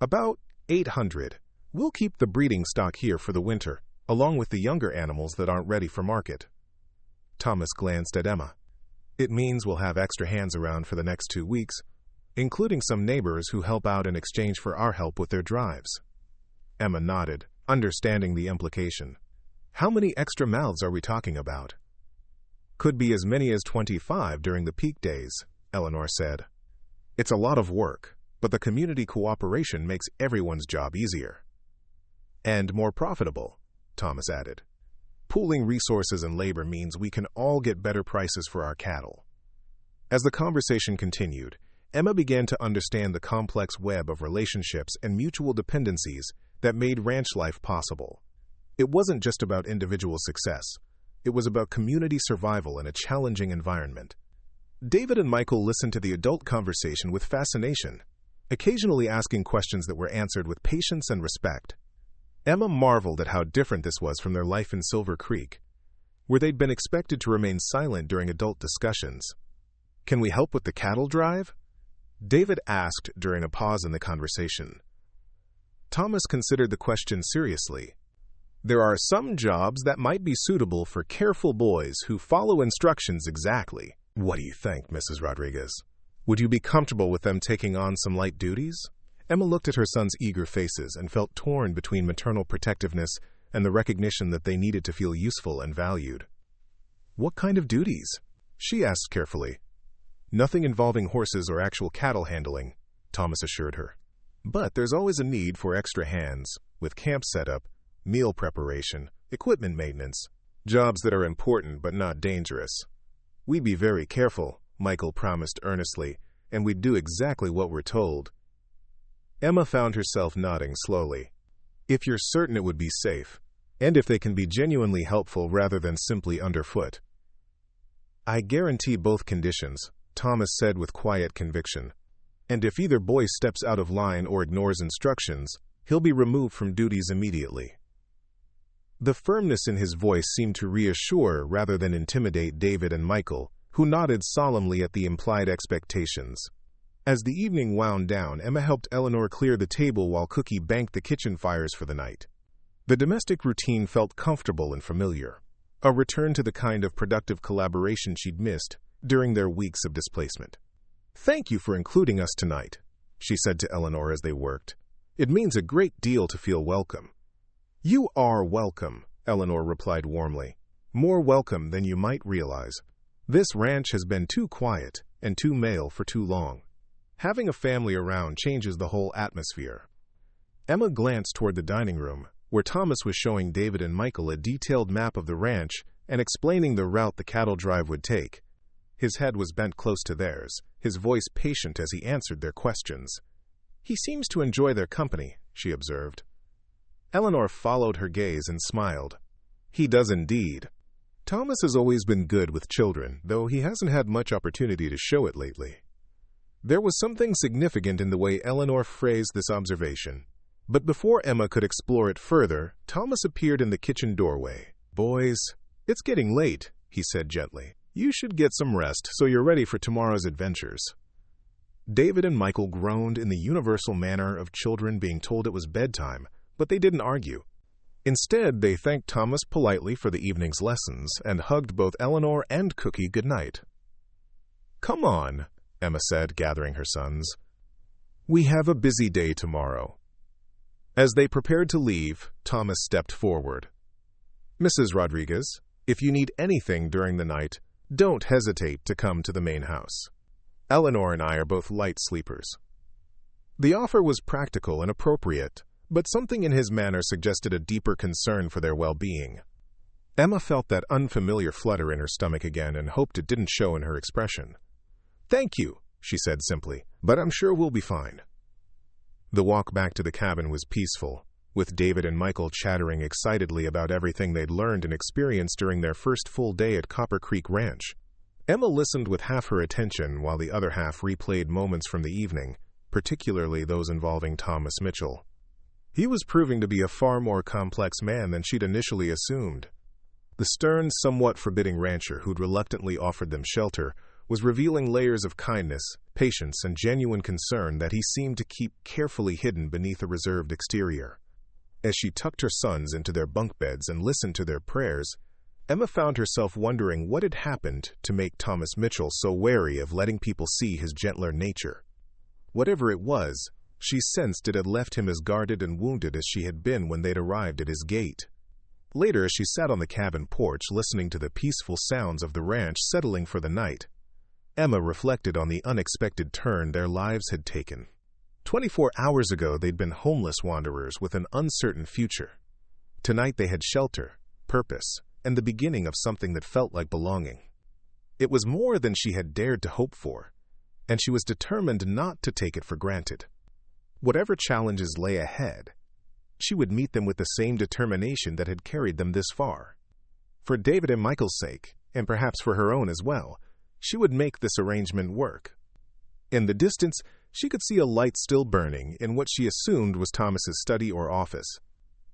About 800. We'll keep the breeding stock here for the winter, along with the younger animals that aren't ready for market. Thomas glanced at Emma. It means we'll have extra hands around for the next 2 weeks, including some neighbors who help out in exchange for our help with their drives. Emma nodded, understanding the implication. How many extra mouths are we talking about? Could be as many as 25 during the peak days, Eleanor said. It's a lot of work, but the community cooperation makes everyone's job easier. And more profitable, Thomas added. Pooling resources and labor means we can all get better prices for our cattle. As the conversation continued, Emma began to understand the complex web of relationships and mutual dependencies that made ranch life possible. It wasn't just about individual success. It was about community survival in a challenging environment. David and Michael listened to the adult conversation with fascination, occasionally asking questions that were answered with patience and respect. Emma marveled at how different this was from their life in Silver Creek, where they'd been expected to remain silent during adult discussions. Can we help with the cattle drive? David asked during a pause in the conversation. Thomas considered the question seriously. There are some jobs that might be suitable for careful boys who follow instructions exactly. What do you think, Mrs. Rodriguez? Would you be comfortable with them taking on some light duties? Emma looked at her son's eager faces and felt torn between maternal protectiveness and the recognition that they needed to feel useful and valued. What kind of duties? She asked carefully. Nothing involving horses or actual cattle handling, Thomas assured her. But there's always a need for extra hands, with camp setup, meal preparation, equipment maintenance, jobs that are important but not dangerous. We'd be very careful, Michael promised earnestly, and we'd do exactly what we're told. Emma found herself nodding slowly. If you're certain it would be safe, and if they can be genuinely helpful rather than simply underfoot. I guarantee both conditions, Thomas said with quiet conviction. And if either boy steps out of line or ignores instructions, he'll be removed from duties immediately. The firmness in his voice seemed to reassure rather than intimidate David and Michael, who nodded solemnly at the implied expectations. As the evening wound down, Emma helped Eleanor clear the table while Cookie banked the kitchen fires for the night. The domestic routine felt comfortable and familiar, a return to the kind of productive collaboration she'd missed during their weeks of displacement. "Thank you for including us tonight," she said to Eleanor as they worked. "It means a great deal to feel welcome." "You are welcome," Eleanor replied warmly. "More welcome than you might realize. This ranch has been too quiet and too male for too long. Having a family around changes the whole atmosphere." Emma glanced toward the dining room, where Thomas was showing David and Michael a detailed map of the ranch and explaining the route the cattle drive would take. His head was bent close to theirs, his voice patient as he answered their questions. "He seems to enjoy their company," she observed. Eleanor followed her gaze and smiled. "He does indeed. Thomas has always been good with children, though he hasn't had much opportunity to show it lately." There was something significant in the way Eleanor phrased this observation. But before Emma could explore it further, Thomas appeared in the kitchen doorway. "Boys, it's getting late," he said gently. "You should get some rest so you're ready for tomorrow's adventures." David and Michael groaned in the universal manner of children being told it was bedtime, but they didn't argue. Instead, they thanked Thomas politely for the evening's lessons and hugged both Eleanor and Cookie goodnight. "Come on," Emma said, gathering her sons. "We have a busy day tomorrow." As they prepared to leave, Thomas stepped forward. "Mrs. Rodriguez, if you need anything during the night, don't hesitate to come to the main house. Eleanor and I are both light sleepers." The offer was practical and appropriate, but something in his manner suggested a deeper concern for their well-being. Emma felt that unfamiliar flutter in her stomach again and hoped it didn't show in her expression. "Thank you," she said simply, "but I'm sure we'll be fine." The walk back to the cabin was peaceful, with David and Michael chattering excitedly about everything they'd learned and experienced during their first full day at Copper Creek Ranch. Emma listened with half her attention while the other half replayed moments from the evening, particularly those involving Thomas Mitchell. He was proving to be a far more complex man than she'd initially assumed. The stern, somewhat forbidding rancher who'd reluctantly offered them shelter was revealing layers of kindness, patience, and genuine concern that he seemed to keep carefully hidden beneath a reserved exterior. As she tucked her sons into their bunk beds and listened to their prayers, Emma found herself wondering what had happened to make Thomas Mitchell so wary of letting people see his gentler nature. Whatever it was, she sensed it had left him as guarded and wounded as she had been when they'd arrived at his gate. Later, as she sat on the cabin porch listening to the peaceful sounds of the ranch settling for the night, Emma reflected on the unexpected turn their lives had taken. 24 hours ago, they'd been homeless wanderers with an uncertain future. Tonight, they had shelter, purpose, and the beginning of something that felt like belonging. It was more than she had dared to hope for, and she was determined not to take it for granted. Whatever challenges lay ahead, she would meet them with the same determination that had carried them this far. For David and Michael's sake, and perhaps for her own as well, she would make this arrangement work. In the distance, she could see a light still burning in what she assumed was Thomas's study or office.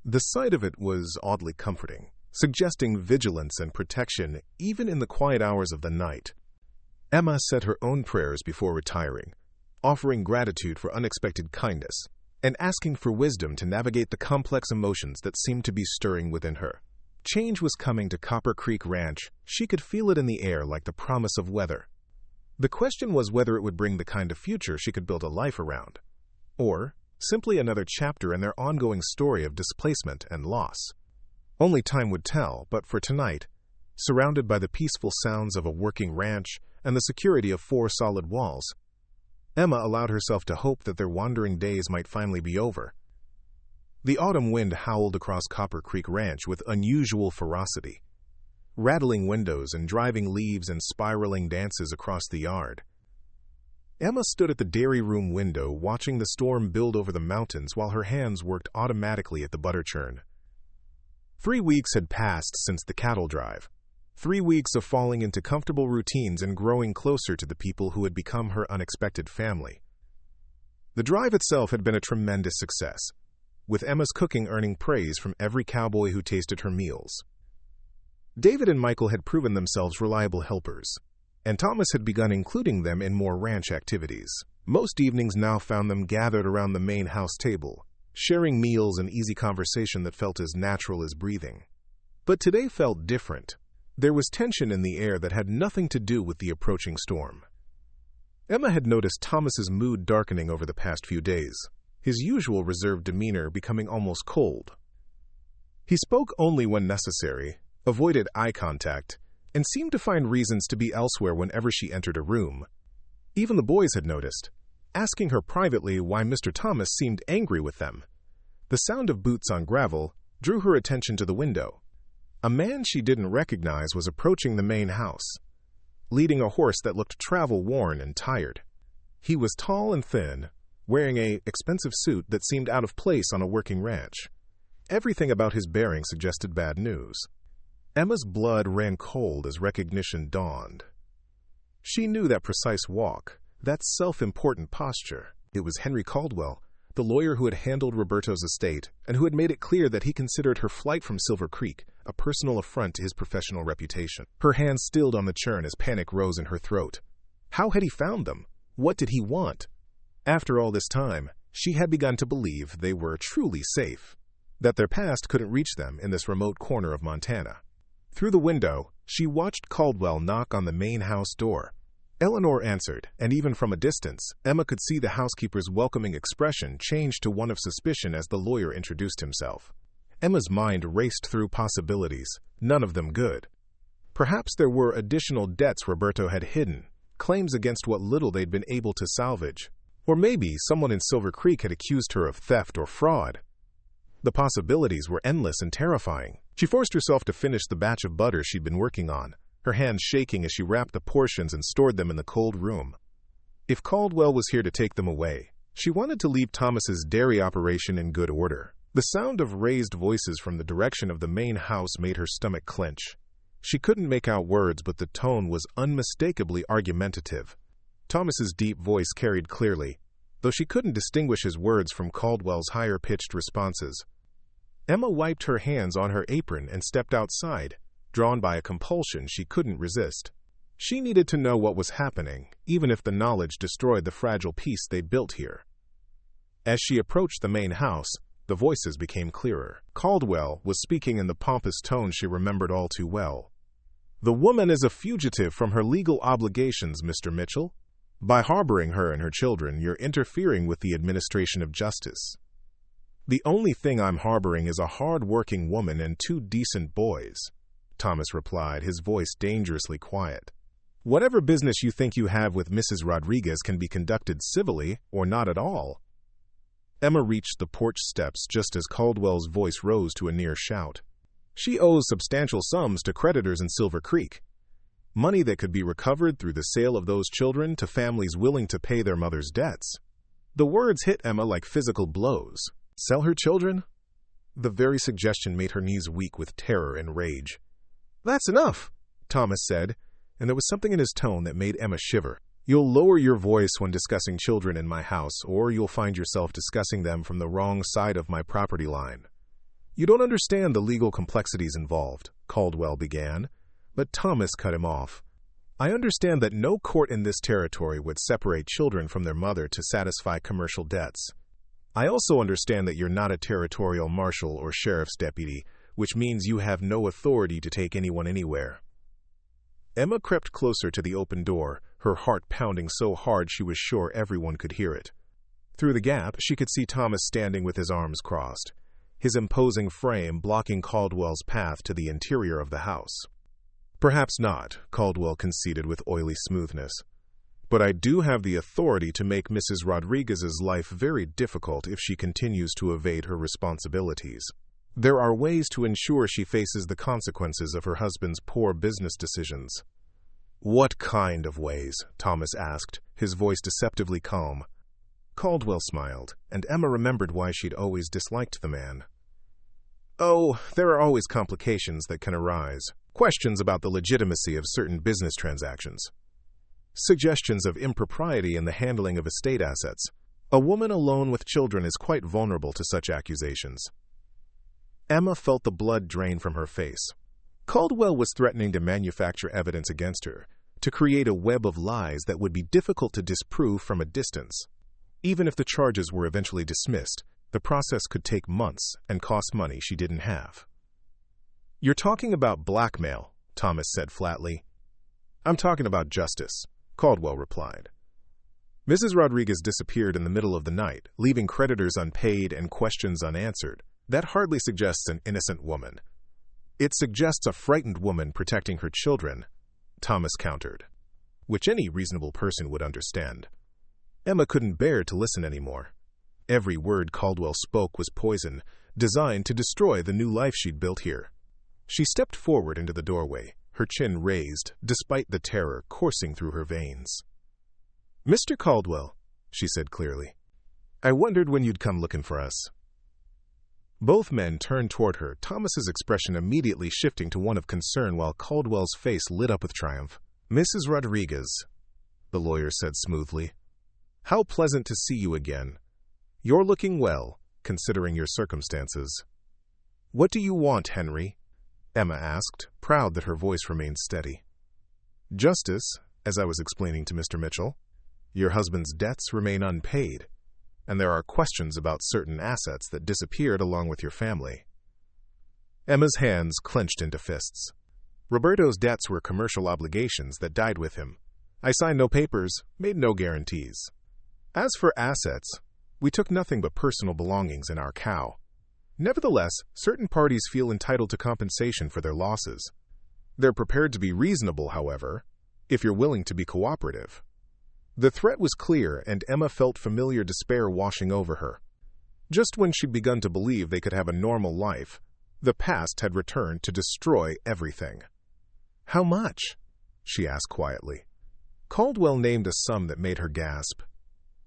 The sight of it was oddly comforting, suggesting vigilance and protection even in the quiet hours of the night. Emma said her own prayers before retiring, offering gratitude for unexpected kindness and asking for wisdom to navigate the complex emotions that seemed to be stirring within her. Change was coming to Copper Creek Ranch. She could feel it in the air like the promise of weather. The question was whether it would bring the kind of future she could build a life around, or simply another chapter in their ongoing story of displacement and loss. Only time would tell, but for tonight, surrounded by the peaceful sounds of a working ranch and the security of 4 solid walls, Emma allowed herself to hope that their wandering days might finally be over. The autumn wind howled across Copper Creek Ranch with unusual ferocity, rattling windows and driving leaves in spiraling dances across the yard. Emma stood at the dairy room window watching the storm build over the mountains while her hands worked automatically at the butter churn. 3 weeks had passed since the cattle drive. 3 weeks of falling into comfortable routines and growing closer to the people who had become her unexpected family. The drive itself had been a tremendous success, with Emma's cooking earning praise from every cowboy who tasted her meals. David and Michael had proven themselves reliable helpers, and Thomas had begun including them in more ranch activities. Most evenings now found them gathered around the main house table, sharing meals and easy conversation that felt as natural as breathing. But today felt different. There was tension in the air that had nothing to do with the approaching storm. Emma had noticed Thomas's mood darkening over the past few days, his usual reserved demeanor becoming almost cold. He spoke only when necessary, avoided eye contact, and seemed to find reasons to be elsewhere whenever she entered a room. Even the boys had noticed, asking her privately why Mr. Thomas seemed angry with them. The sound of boots on gravel drew her attention to the window. A man she didn't recognize was approaching the main house, leading a horse that looked travel-worn and tired. He was tall and thin, wearing an expensive suit that seemed out of place on a working ranch. Everything about his bearing suggested bad news. Emma's blood ran cold as recognition dawned. She knew that precise walk, that self-important posture. It was Henry Caldwell, the lawyer who had handled Roberto's estate and who had made it clear that he considered her flight from Silver Creek a personal affront to his professional reputation. Her hands stilled on the churn as panic rose in her throat. How had he found them? What did he want? After all this time, she had begun to believe they were truly safe, that their past couldn't reach them in this remote corner of Montana. Through the window, she watched Caldwell knock on the main house door. Eleanor answered, and even from a distance, Emma could see the housekeeper's welcoming expression change to one of suspicion as the lawyer introduced himself. Emma's mind raced through possibilities, none of them good. Perhaps there were additional debts Roberto had hidden, claims against what little they'd been able to salvage. Or maybe someone in Silver Creek had accused her of theft or fraud. The possibilities were endless and terrifying. She forced herself to finish the batch of butter she'd been working on, her hands shaking as she wrapped the portions and stored them in the cold room. If Caldwell was here to take them away, she wanted to leave Thomas's dairy operation in good order. The sound of raised voices from the direction of the main house made her stomach clench. She couldn't make out words, but the tone was unmistakably argumentative. Thomas's deep voice carried clearly, though she couldn't distinguish his words from Caldwell's higher-pitched responses. Emma wiped her hands on her apron and stepped outside, drawn by a compulsion she couldn't resist. She needed to know what was happening, even if the knowledge destroyed the fragile peace they'd built here. As she approached the main house, the voices became clearer. Caldwell was speaking in the pompous tone she remembered all too well. "The woman is a fugitive from her legal obligations, Mr. Mitchell. By harboring her and her children, you're interfering with the administration of justice." "The only thing I'm harboring is a hard-working woman and 2 decent boys," Thomas replied, his voice dangerously quiet. "Whatever business you think you have with Mrs. Rodriguez can be conducted civilly or not at all." Emma reached the porch steps just as Caldwell's voice rose to a near shout. "She owes substantial sums to creditors in Silver Creek. Money that could be recovered through the sale of those children to families willing to pay their mother's debts." The words hit Emma like physical blows. Sell her children? The very suggestion made her knees weak with terror and rage. "That's enough," Thomas said, and there was something in his tone that made Emma shiver. "You'll lower your voice when discussing children in my house, or you'll find yourself discussing them from the wrong side of my property line." "You don't understand the legal complexities involved," Caldwell began, but Thomas cut him off. "I understand that no court in this territory would separate children from their mother to satisfy commercial debts. I also understand that you're not a territorial marshal or sheriff's deputy, which means you have no authority to take anyone anywhere." Emma crept closer to the open door, her heart pounding so hard she was sure everyone could hear it. Through the gap, she could see Thomas standing with his arms crossed, his imposing frame blocking Caldwell's path to the interior of the house. "Perhaps not," Caldwell conceded with oily smoothness. "But I do have the authority to make Mrs. Rodriguez's life very difficult if she continues to evade her responsibilities. There are ways to ensure she faces the consequences of her husband's poor business decisions." "What kind of ways?" Thomas asked, his voice deceptively calm. Caldwell smiled, and Emma remembered why she'd always disliked the man. "Oh, there are always complications that can arise. Questions about the legitimacy of certain business transactions. Suggestions of impropriety in the handling of estate assets. A woman alone with children is quite vulnerable to such accusations." Emma felt the blood drain from her face. Caldwell was threatening to manufacture evidence against her, to create a web of lies that would be difficult to disprove from a distance. Even if the charges were eventually dismissed, the process could take months and cost money she didn't have. "You're talking about blackmail," Thomas said flatly. "I'm talking about justice," Caldwell replied. Mrs. Rodriguez disappeared in the middle of the night, leaving creditors unpaid and questions unanswered. That hardly suggests an innocent woman. "It suggests a frightened woman protecting her children," Thomas countered, which any reasonable person would understand. Emma couldn't bear to listen anymore. Every word Caldwell spoke was poison, designed to destroy the new life she'd built here. She stepped forward into the doorway, her chin raised, despite the terror coursing through her veins. "Mr. Caldwell," she said clearly, "I wondered when you'd come looking for us." Both men turned toward her, Thomas's expression immediately shifting to one of concern while Caldwell's face lit up with triumph. "Mrs. Rodriguez," the lawyer said smoothly, "how pleasant to see you again. You're looking well, considering your circumstances." "What do you want, Henry?" Emma asked, proud that her voice remained steady. "Justice, as I was explaining to Mr. Mitchell. Your husband's debts remain unpaid, and there are questions about certain assets that disappeared along with your family." Emma's hands clenched into fists. "Roberto's debts were commercial obligations that died with him. I signed no papers, made no guarantees. As for assets, we took nothing but personal belongings in our cow. Nevertheless, certain parties feel entitled to compensation for their losses. They're prepared to be reasonable, however, if you're willing to be cooperative." The threat was clear, and Emma felt familiar despair washing over her. Just when she'd begun to believe they could have a normal life, the past had returned to destroy everything. "How much?" she asked quietly. Caldwell named a sum that made her gasp.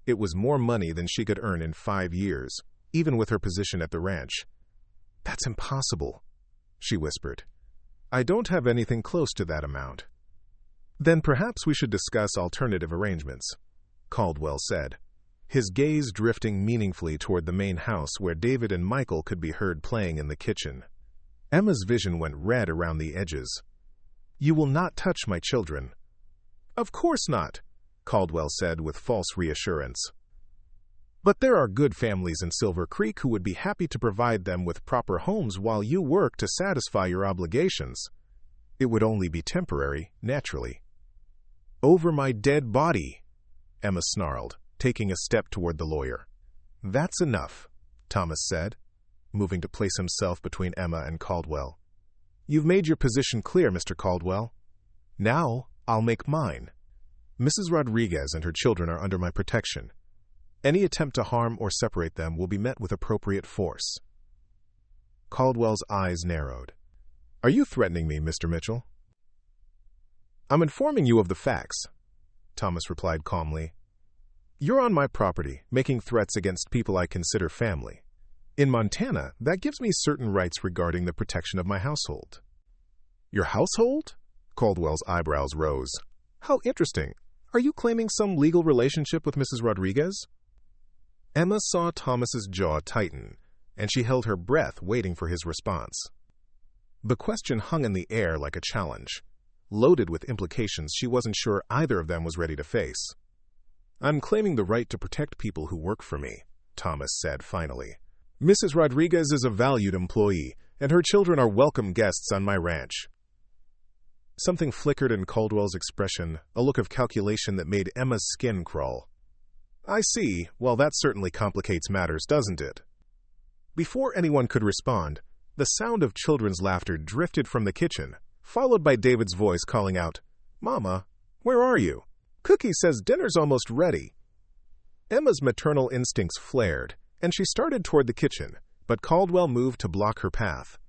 It was more money than she could earn in 5 years, even with her position at the ranch. "That's impossible," she whispered. "I don't have anything close to that amount." "Then perhaps we should discuss alternative arrangements," Caldwell said, his gaze drifting meaningfully toward the main house where David and Michael could be heard playing in the kitchen. Emma's vision went red around the edges. "You will not touch my children." "Of course not," Caldwell said with false reassurance. "But there are good families in Silver Creek who would be happy to provide them with proper homes while you work to satisfy your obligations. It would only be temporary, naturally." "Over my dead body," Emma snarled, taking a step toward the lawyer. "That's enough," Thomas said, moving to place himself between Emma and Caldwell. "You've made your position clear, Mr. Caldwell. Now I'll make mine. Mrs. Rodriguez and her children are under my protection. Any attempt to harm or separate them will be met with appropriate force." Caldwell's eyes narrowed. "Are you threatening me, Mr. Mitchell?" "I'm informing you of the facts," Thomas replied calmly. "You're on my property, making threats against people I consider family. In Montana, that gives me certain rights regarding the protection of my household." "Your household?" Caldwell's eyebrows rose. "How interesting. Are you claiming some legal relationship with Mrs. Rodriguez?" Emma saw Thomas's jaw tighten, and she held her breath waiting for his response. The question hung in the air like a challenge, loaded with implications she wasn't sure either of them was ready to face. "I'm claiming the right to protect people who work for me," Thomas said finally. "Mrs. Rodriguez is a valued employee, and her children are welcome guests on my ranch." Something flickered in Caldwell's expression, a look of calculation that made Emma's skin crawl. "I see. Well, that certainly complicates matters, doesn't it?" Before anyone could respond, the sound of children's laughter drifted from the kitchen, followed by David's voice calling out, "Mama, where are you? Cookie says dinner's almost ready." Emma's maternal instincts flared, and she started toward the kitchen, but Caldwell moved to block her path.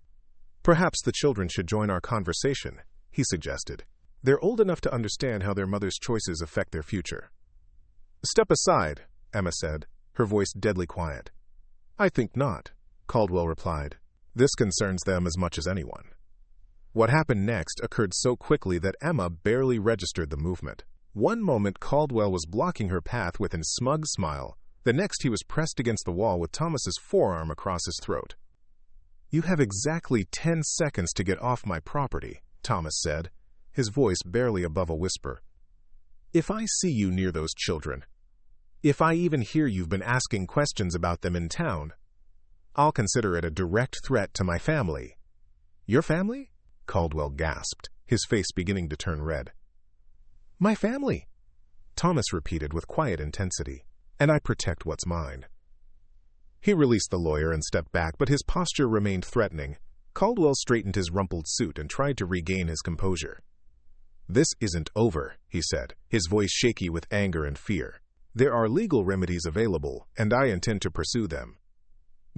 "Perhaps the children should join our conversation," he suggested. "They're old enough to understand how their mother's choices affect their future." "Step aside," Emma said, her voice deadly quiet. "I think not," Caldwell replied. "This concerns them as much as anyone." What happened next occurred so quickly that Emma barely registered the movement. One moment Caldwell was blocking her path with a smug smile. The next he was pressed against the wall with Thomas's forearm across his throat. "You have exactly 10 seconds to get off my property," Thomas said, his voice barely above a whisper. "If I see you near those children, if I even hear you've been asking questions about them in town, I'll consider it a direct threat to my family." "Your family?" Caldwell gasped, his face beginning to turn red. "My family," Thomas repeated with quiet intensity, "and I protect what's mine." He released the lawyer and stepped back, but his posture remained threatening. Caldwell straightened his rumpled suit and tried to regain his composure. "This isn't over," he said, his voice shaky with anger and fear. "There are legal remedies available, and I intend to pursue them."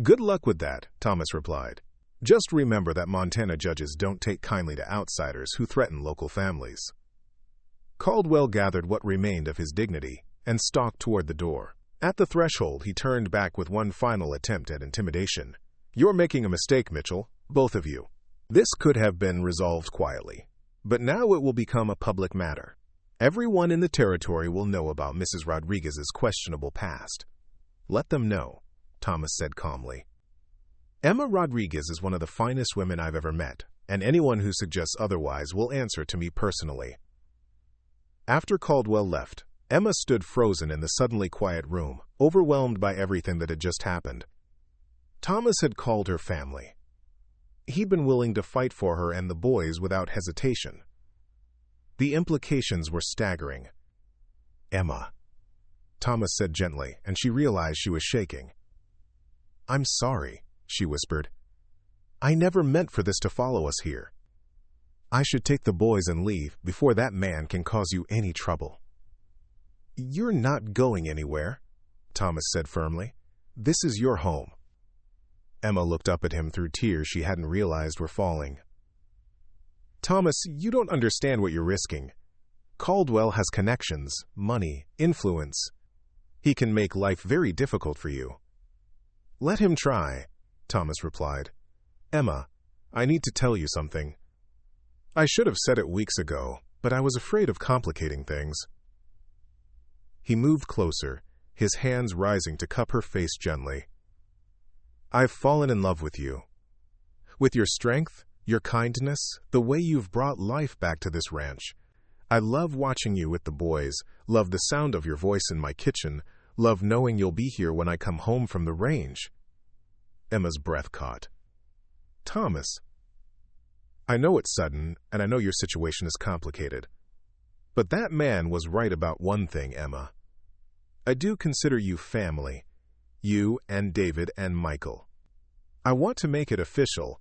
"Good luck with that," Thomas replied. "Just remember that Montana judges don't take kindly to outsiders who threaten local families." Caldwell gathered what remained of his dignity and stalked toward the door. At the threshold, he turned back with one final attempt at intimidation. "You're making a mistake, Mitchell, both of you. This could have been resolved quietly, but now it will become a public matter. Everyone in the territory will know about Mrs. Rodriguez's questionable past." "Let them know," Thomas said calmly. "Emma Rodriguez is one of the finest women I've ever met, and anyone who suggests otherwise will answer to me personally." After Caldwell left, Emma stood frozen in the suddenly quiet room, overwhelmed by everything that had just happened. Thomas had called her family. He'd been willing to fight for her and the boys without hesitation. The implications were staggering. "Emma," Thomas said gently, and she realized she was shaking. "I'm sorry," she whispered. "I never meant for this to follow us here. I should take the boys and leave before that man can cause you any trouble." "You're not going anywhere," Thomas said firmly. "This is your home." Emma looked up at him through tears she hadn't realized were falling. "Thomas, you don't understand what you're risking. Caldwell has connections, money, influence. He can make life very difficult for you." "Let him try," Thomas replied. "Emma, I need to tell you something. I should have said it weeks ago, but I was afraid of complicating things." He moved closer, his hands rising to cup her face gently. "I've fallen in love with you. With your strength, your kindness, the way you've brought life back to this ranch. I love watching you with the boys, love the sound of your voice in my kitchen, love knowing you'll be here when I come home from the range." Emma's breath caught. "Thomas, I know it's sudden, and I know your situation is complicated. But that man was right about one thing, Emma. I do consider you family. You and David and Michael. I want to make it official."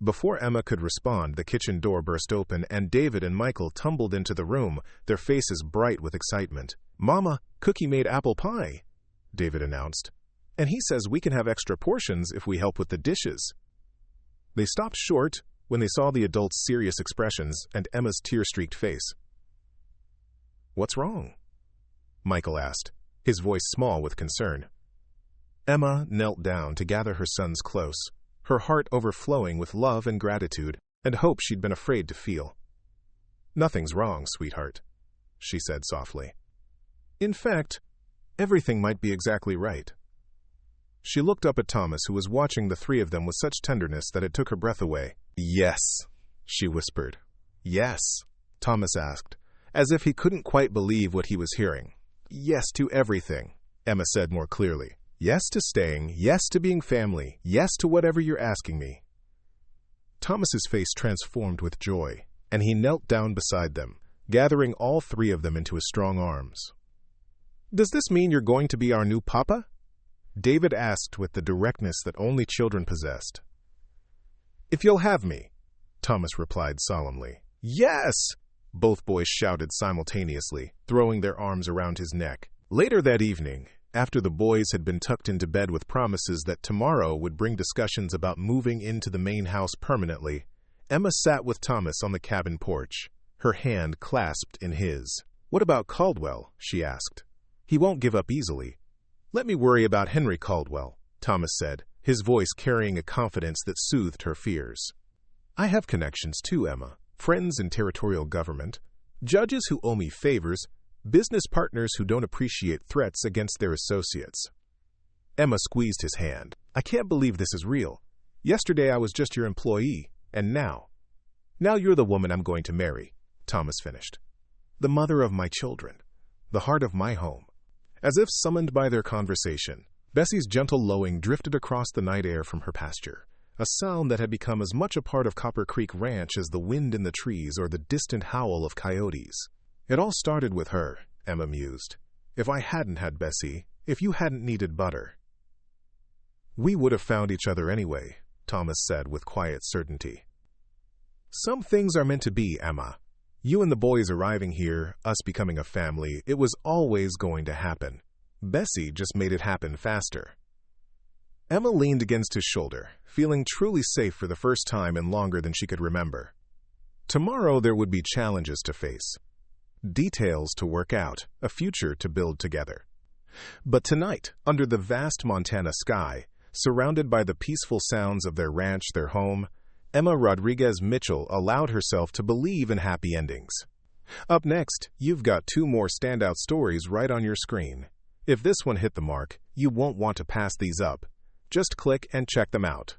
Before Emma could respond, the kitchen door burst open, and David and Michael tumbled into the room, their faces bright with excitement. "Mama, Cookie made apple pie," David announced. "And he says we can have extra portions if we help with the dishes." They stopped short when they saw the adults' serious expressions and Emma's tear-streaked face. "What's wrong?" Michael asked, his voice small with concern. Emma knelt down to gather her sons close, her heart overflowing with love and gratitude and hope she'd been afraid to feel. "Nothing's wrong, sweetheart," she said softly. "In fact, everything might be exactly right." She looked up at Thomas, who was watching the three of them with such tenderness that it took her breath away. "Yes," she whispered. "Yes?" Thomas asked, as if he couldn't quite believe what he was hearing. "Yes to everything," Emma said more clearly. "Yes to staying, yes to being family, yes to whatever you're asking me." Thomas's face transformed with joy, and he knelt down beside them, gathering all three of them into his strong arms. "Does this mean you're going to be our new papa?" David asked with the directness that only children possessed. "If you'll have me," Thomas replied solemnly. "Yes!" both boys shouted simultaneously, throwing their arms around his neck. Later that evening, after the boys had been tucked into bed with promises that tomorrow would bring discussions about moving into the main house permanently, Emma sat with Thomas on the cabin porch, her hand clasped in his. "What about Caldwell?" she asked. "He won't give up easily." "Let me worry about Henry Caldwell," Thomas said, his voice carrying a confidence that soothed her fears. "I have connections too, Emma. Friends in territorial government, judges who owe me favors, business partners who don't appreciate threats against their associates." Emma squeezed his hand. "I can't believe this is real. Yesterday I was just your employee, and now you're the woman I'm going to marry. Thomas finished. "The mother of my children, the heart of my home." As if summoned by their conversation, Bessie's gentle lowing drifted across the night air from her pasture, a sound that had become as much a part of Copper Creek Ranch as the wind in the trees or the distant howl of coyotes. "It all started with her," Emma mused. "If I hadn't had Bessie, if you hadn't needed butter." "We would have found each other anyway," Thomas said with quiet certainty. "Some things are meant to be, Emma. You and the boys arriving here, us becoming a family, it was always going to happen. Bessie just made it happen faster." Emma leaned against his shoulder, feeling truly safe for the first time in longer than she could remember. Tomorrow there would be challenges to face, details to work out, a future to build together. But tonight, under the vast Montana sky, surrounded by the peaceful sounds of their ranch, their home, Emma Rodriguez Mitchell allowed herself to believe in happy endings. Up next, you've got 2 more standout stories right on your screen. If this one hit the mark, you won't want to pass these up. Just click and check them out.